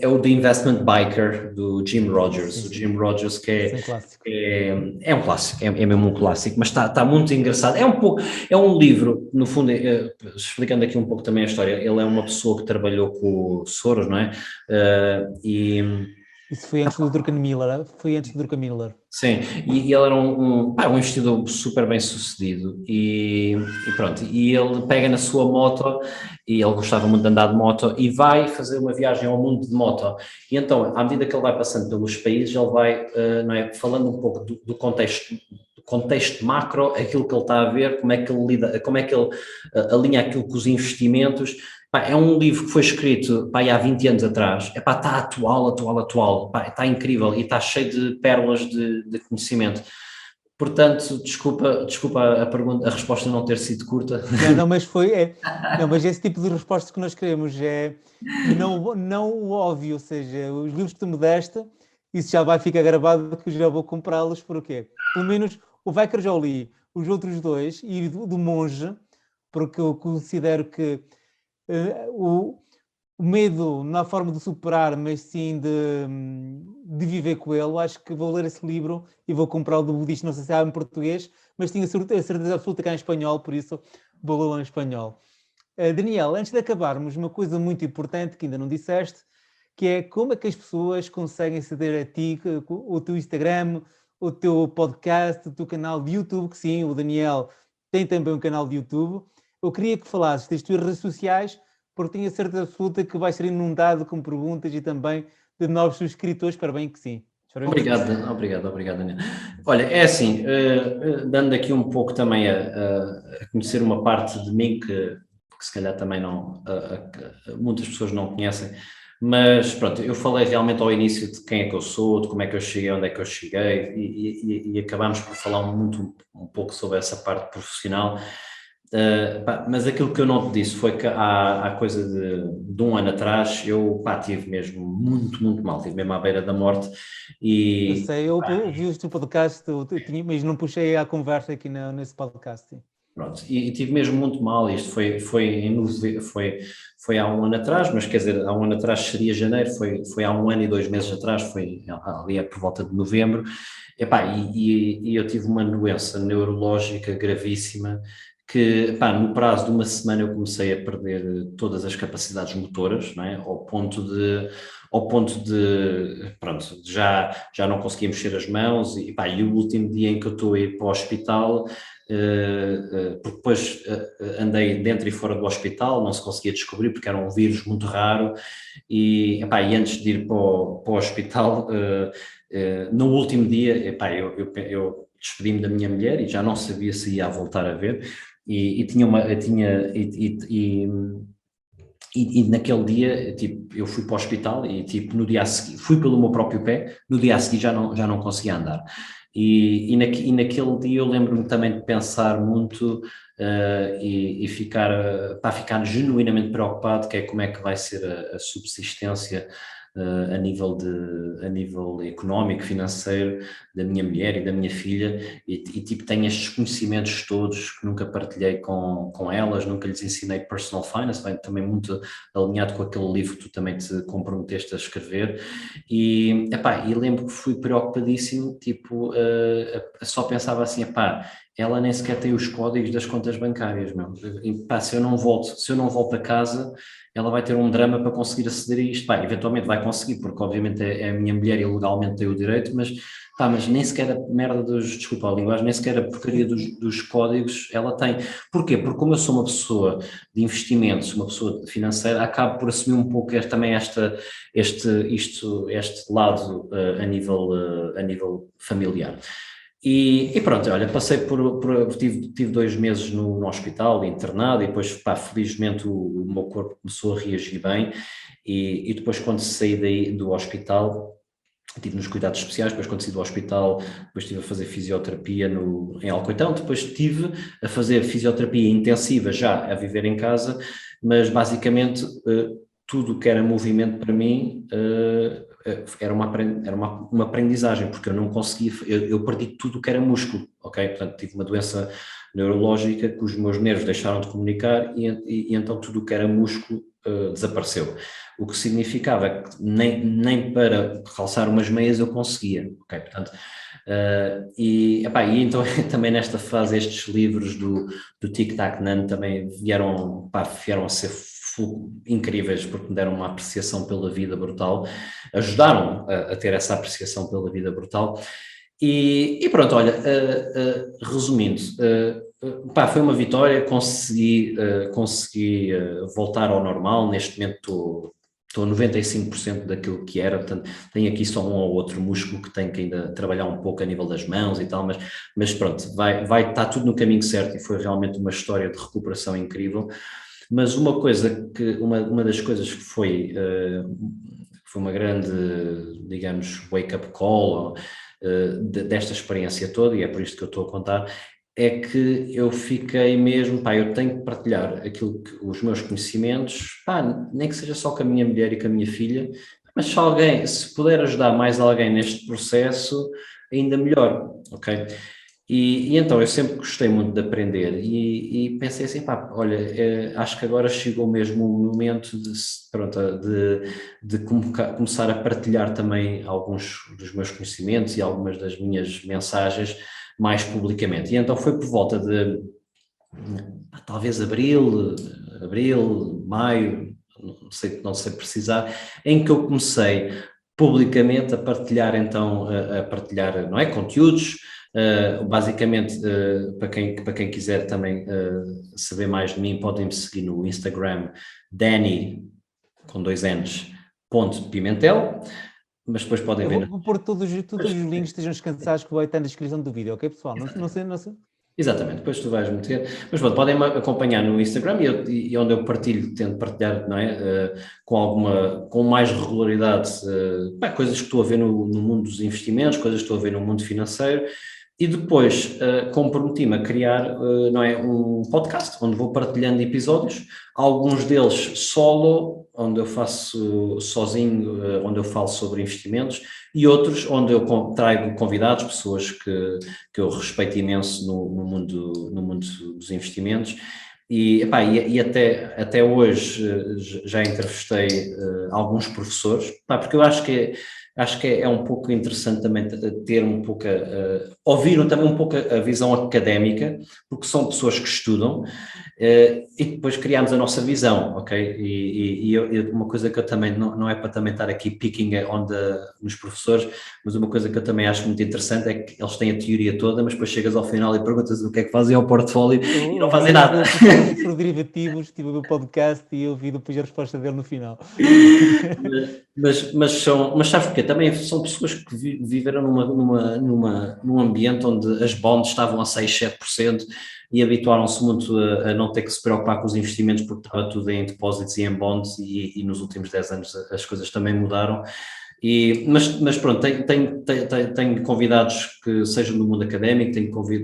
é o The Investment Biker, do Jim Rogers. Sim. O Jim Rogers, que é um clássico. É um clássico, é mesmo um clássico, mas está muito engraçado. É um livro, no fundo, explicando aqui um pouco também a história, ele é uma pessoa que trabalhou com o Soros, não é? Isso foi antes do Druckenmiller, Sim, e ele era um investidor super bem sucedido e pronto, e ele pega na sua moto, e ele gostava muito de andar de moto, e vai fazer uma viagem ao mundo de moto, e então, à medida que ele vai passando pelos países, ele vai, não é, falando um pouco do contexto macro, aquilo que ele está a ver, como é que ele lida, como é que ele alinha aquilo com os investimentos. Pá, é um livro que foi escrito, pá, há 20 anos atrás, está atual, pá, está incrível e está cheio de pérolas de conhecimento. Portanto, desculpa a resposta não ter sido curta. Mas esse tipo de resposta que nós queremos não o óbvio, ou seja, os livros que tu me deste, isso já vai ficar gravado que eu já vou comprá-los, porquê? Pelo menos o Vicar já li, os outros dois, e do Monge, porque eu considero que o medo não há forma de superar, mas sim de viver com ele. Acho que vou ler esse livro e vou comprar o do budista, não sei se há em português, mas tinha a certeza absoluta que há em espanhol, por isso vou lê-lo em espanhol. Daniel, antes de acabarmos, uma coisa muito importante que ainda não disseste, que é como é que as pessoas conseguem aceder a ti, o teu Instagram, o teu podcast, o teu canal de YouTube, que sim, o Daniel tem também um canal de YouTube. Eu queria que falasses das tuas redes sociais, porque tenho a certeza absoluta que vai ser inundado com perguntas e também de novos subscritores, para bem que sim. Obrigado, Daniel. Olha, é assim, dando aqui um pouco também a conhecer uma parte de mim que se calhar também muitas pessoas não conhecem, mas pronto, eu falei realmente ao início de quem é que eu sou, de como é que eu cheguei, onde é que eu cheguei, e acabámos por falar um pouco sobre essa parte profissional. Mas aquilo que eu não te disse foi que há coisa de um ano atrás eu tive mesmo muito mal, estive mesmo à beira da morte. Eu sei, eu vi o teu podcast, mas não puxei a conversa aqui nesse podcast. Sim. Pronto, e tive mesmo muito mal. Isto foi há um ano atrás, mas quer dizer, há um ano atrás seria janeiro, foi há um ano e 2 meses atrás, foi ali por volta de novembro. E eu tive uma doença neurológica gravíssima que, no prazo de uma semana eu comecei a perder todas as capacidades motoras, não é? Ao ponto de pronto, já não conseguia mexer as mãos e o último dia em que eu estou a ir para o hospital, porque depois andei dentro e fora do hospital, não se conseguia descobrir porque era um vírus muito raro e antes de ir para o hospital, no último dia, eu despedi-me da minha mulher e já não sabia se ia voltar a ver e E naquele dia, tipo, eu fui para o hospital e, tipo, no dia a seguir, fui pelo meu próprio pé, no dia a seguir já não conseguia andar. E naquele dia eu lembro-me também de pensar muito e ficar, para ficar genuinamente preocupado, que é como é que vai ser a subsistência a nível económico, financeiro, da minha mulher e da minha filha, tipo, tenho estes conhecimentos todos que nunca partilhei com elas, nunca lhes ensinei personal finance, bem, também muito alinhado com aquele livro que tu também te comprometeste a escrever, e lembro que fui preocupadíssimo, tipo, só pensava assim, epá, ela nem sequer tem os códigos das contas bancárias, meu. E, pá, se eu não volto a casa, ela vai ter um drama para conseguir aceder a isto. Pá, eventualmente vai conseguir, porque obviamente é a minha mulher e legalmente tem o direito, mas nem sequer a merda desculpa a linguagem, nem sequer a porcaria dos códigos ela tem. Porquê? Porque como eu sou uma pessoa de investimentos, uma pessoa financeira, acabo por assumir um pouco também este lado a nível familiar. E pronto, olha, tive 2 meses no hospital, internado, e depois, pá, felizmente o meu corpo começou a reagir bem, e depois quando saí do hospital, estive nos cuidados especiais, depois quando saí do hospital, depois estive a fazer fisioterapia em Alcoitão, depois estive a fazer fisioterapia intensiva já a viver em casa, mas basicamente tudo o que era movimento para mim era uma aprendizagem, porque eu não conseguia, eu perdi tudo o que era músculo, ok? Portanto, tive uma doença neurológica que os meus nervos deixaram de comunicar e então tudo o que era músculo desapareceu. O que significava que nem para calçar umas meias eu conseguia, ok? Portanto, e então também nesta fase estes livros do Tic Tac None também vieram a ser incríveis, porque me deram uma apreciação pela vida brutal, ajudaram a ter essa apreciação pela vida brutal. E pronto, olha, resumindo, foi uma vitória, consegui voltar ao normal, neste momento estou a 95% daquilo que era, portanto tenho aqui só um ou outro músculo que tenho que ainda trabalhar um pouco a nível das mãos e tal, mas pronto, vai estar tudo no caminho certo, e foi realmente uma história de recuperação incrível. Mas uma das coisas que foi uma grande, digamos, wake-up call desta experiência toda, e é por isto que eu estou a contar, é que eu fiquei mesmo, eu tenho que partilhar os meus conhecimentos, nem que seja só com a minha mulher e com a minha filha, mas se puder ajudar mais alguém neste processo, ainda melhor, ok? E então eu sempre gostei muito de aprender e pensei assim, olha, acho que agora chegou mesmo o momento de começar a partilhar também alguns dos meus conhecimentos e algumas das minhas mensagens mais publicamente. E então foi por volta de talvez abril, maio, não sei precisar, em que eu comecei publicamente a partilhar não é, conteúdos. Basicamente, para quem quiser também saber mais de mim, podem me seguir no Instagram, Danny, com 2 N's, @Pimentel, mas depois podem ver. Vou pôr todos os links, estejam descansados, que vai estar na descrição do vídeo, ok, pessoal? Não sei. Exatamente, depois tu vais meter, mas pronto, podem-me acompanhar no Instagram e onde eu tento partilhar, não é, com mais regularidade, coisas que estou a ver no mundo dos investimentos, coisas que estou a ver no mundo financeiro. E depois comprometi-me a criar não é, um podcast onde vou partilhando episódios, alguns deles solo, onde eu faço sozinho, onde eu falo sobre investimentos, e outros onde eu trago convidados, pessoas que eu respeito imenso no mundo dos investimentos. E até hoje já entrevistei alguns professores, porque eu acho que é um pouco interessante também ter um pouco, ouvir também um pouco a visão académica, porque são pessoas que estudam, e depois criamos a nossa visão, ok? E uma coisa que eu também, não é para também estar aqui picking nos professores, mas uma coisa que eu também acho muito interessante é que eles têm a teoria toda, mas depois chegas ao final e perguntas o que é que fazem ao portfólio e não fazem nada. O professor derivativos, estive a ver o podcast e eu vi depois a resposta dele no final. Mas sabes porque também são pessoas que viveram num ambiente onde as bonds estavam a 6, 7% e habituaram-se muito a não ter que se preocupar com os investimentos porque estava tudo em depósitos e em bonds e nos últimos 10 anos as coisas também mudaram. Mas pronto, tenho convidados que sejam do mundo académico,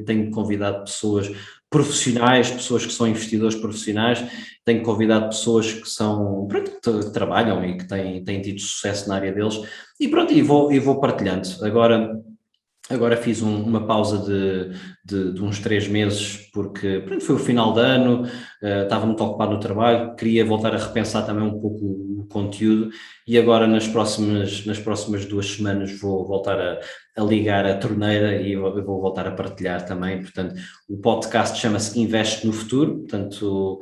tenho convidado pessoas profissionais, pessoas que são investidores profissionais, tenho convidado pessoas que são, pronto, que trabalham e que têm tido sucesso na área deles, e pronto, e vou partilhando. Agora fiz uma pausa de uns 3 meses, porque pronto, foi o final de ano, estava muito ocupado no trabalho, queria voltar a repensar também um pouco o conteúdo, e agora nas próximas 2 semanas vou voltar a ligar a torneira e vou voltar a partilhar também. Portanto, o podcast chama-se Investe no Futuro, portanto,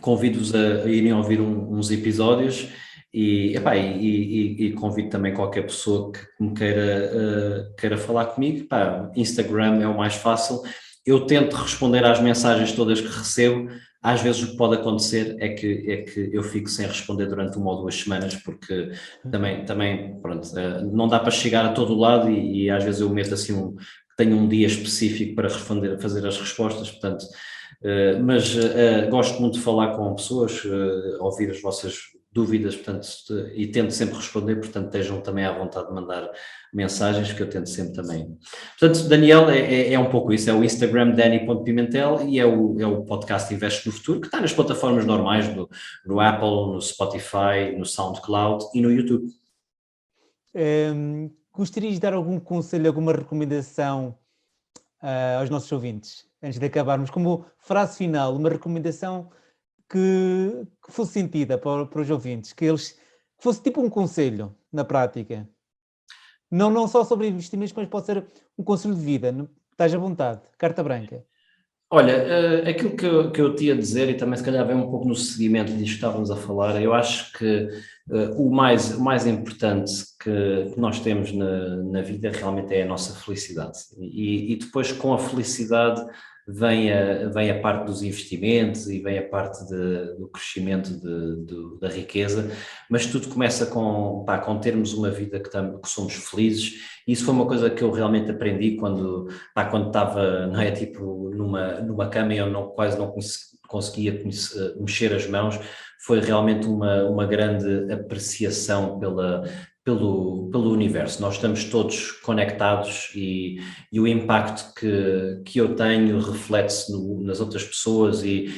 convido-vos a irem ouvir uns episódios. E convido também qualquer pessoa que me queira falar comigo. Instagram é o mais fácil. Eu tento responder às mensagens todas que recebo. Às vezes o que pode acontecer é que eu fico sem responder durante 1 ou 2 semanas, porque também pronto, não dá para chegar a todo lado e às vezes eu meto assim tenho um dia específico para fazer as respostas, portanto, mas gosto muito de falar com pessoas, ouvir as vossas dúvidas, portanto, e tento sempre responder, portanto, estejam também à vontade de mandar mensagens, que eu tento sempre também. Portanto, Daniel, é um pouco isso, é o Instagram Dani.Pimentel e é o podcast Investe no Futuro, que está nas plataformas normais no Apple, no Spotify, no SoundCloud e no YouTube. Gostarias de dar algum conselho, alguma recomendação aos nossos ouvintes, antes de acabarmos, como frase final, uma recomendação que fosse sentida para os ouvintes, que fosse tipo um conselho na prática, não só sobre investimentos, mas pode ser um conselho de vida. Estás à vontade, carta branca. Olha, aquilo que eu te ia dizer, e também se calhar vem um pouco no seguimento disto que estávamos a falar, eu acho que o mais importante que nós temos na vida realmente é a nossa felicidade. E depois com a felicidade vem a parte dos investimentos e vem a parte do crescimento da riqueza, mas tudo começa com termos uma vida que somos felizes. Isso foi uma coisa que eu realmente aprendi quando estava, não é, tipo, numa cama e eu quase não conseguia mexer as mãos. Foi realmente uma grande apreciação pelo universo. Nós estamos todos conectados e o impacto que eu tenho reflete-se nas outras pessoas e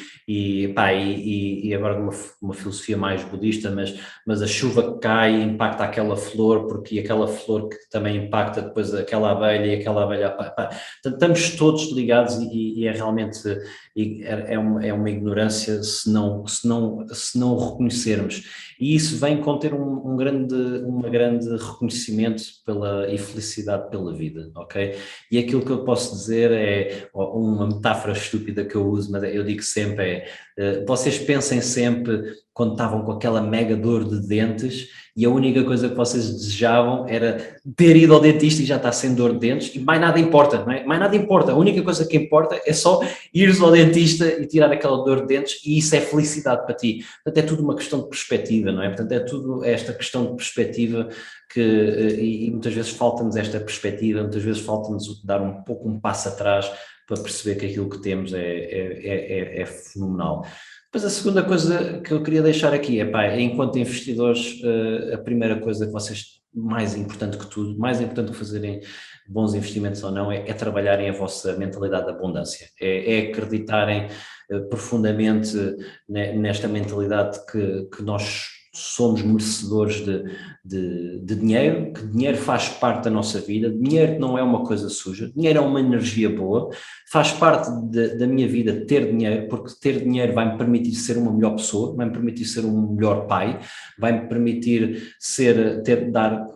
agora uma filosofia mais budista, mas a chuva que cai impacta aquela flor, porque aquela flor que também impacta depois aquela abelha e aquela abelha. Estamos todos ligados e é realmente é uma ignorância se não o reconhecermos. E isso vem com ter um grande reconhecimento e felicidade pela vida, ok? E aquilo que eu posso dizer é uma metáfora estúpida que eu uso, mas eu digo sempre vocês pensem sempre quando estavam com aquela mega dor de dentes e a única coisa que vocês desejavam era ter ido ao dentista e já está sem dor de dentes e mais nada importa, não é? Mais nada importa, a única coisa que importa é só ires ao dentista e tirar aquela dor de dentes e isso é felicidade para ti. Portanto, é tudo uma questão de perspectiva, não é? Portanto, é tudo esta questão de perspectiva e muitas vezes falta-nos esta perspectiva, muitas vezes falta-nos dar um passo atrás para perceber que aquilo que temos é fenomenal. Depois a segunda coisa que eu queria deixar aqui enquanto investidores, a primeira coisa que vocês, mais importante que tudo, mais importante que fazerem bons investimentos ou não, é trabalharem a vossa mentalidade de abundância, é acreditarem profundamente nesta mentalidade que nós somos merecedores de dinheiro, que dinheiro faz parte da nossa vida, dinheiro não é uma coisa suja, dinheiro é uma energia boa, faz parte da minha vida ter dinheiro, porque ter dinheiro vai-me permitir ser uma melhor pessoa, vai-me permitir ser um melhor pai, vai-me permitir dar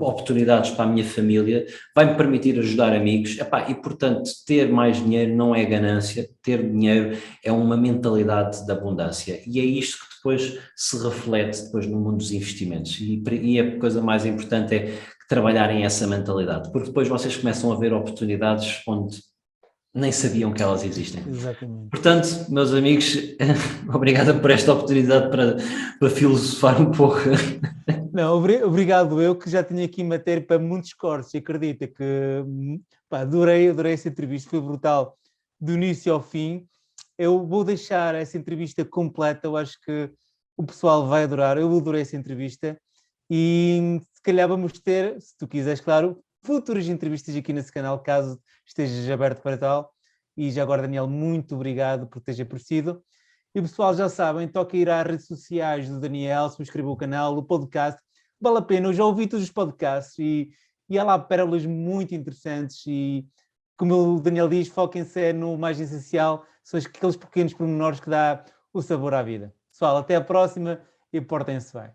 oportunidades para a minha família, vai-me permitir ajudar amigos, e portanto ter mais dinheiro não é ganância, ter dinheiro é uma mentalidade de abundância e é isto que depois se reflete depois no mundo dos investimentos e a coisa mais importante é trabalharem essa mentalidade, porque depois vocês começam a ver oportunidades onde nem sabiam que elas existem. Exatamente. Portanto, meus amigos, obrigado por esta oportunidade para filosofar um pouco. Não, obrigado eu, que já tinha aqui matéria para muitos cortes, e acredita que pá, adorei essa entrevista, foi brutal, do início ao fim. Eu vou deixar essa entrevista completa, eu acho que o pessoal vai adorar, eu adorei essa entrevista, e se calhar vamos ter, se tu quiseres, claro, futuras entrevistas aqui nesse canal, caso estejas aberto para tal. E já agora, Daniel, muito obrigado por teres aparecido. E o pessoal já sabem, toca ir às redes sociais do Daniel, subscreva o canal, o podcast, vale a pena, eu já ouvi todos os podcasts e há lá pérolas muito interessantes e, como o Daniel diz, foquem-se no mais essencial, são aqueles pequenos pormenores que dá o sabor à vida. Pessoal, até a próxima e portem-se bem.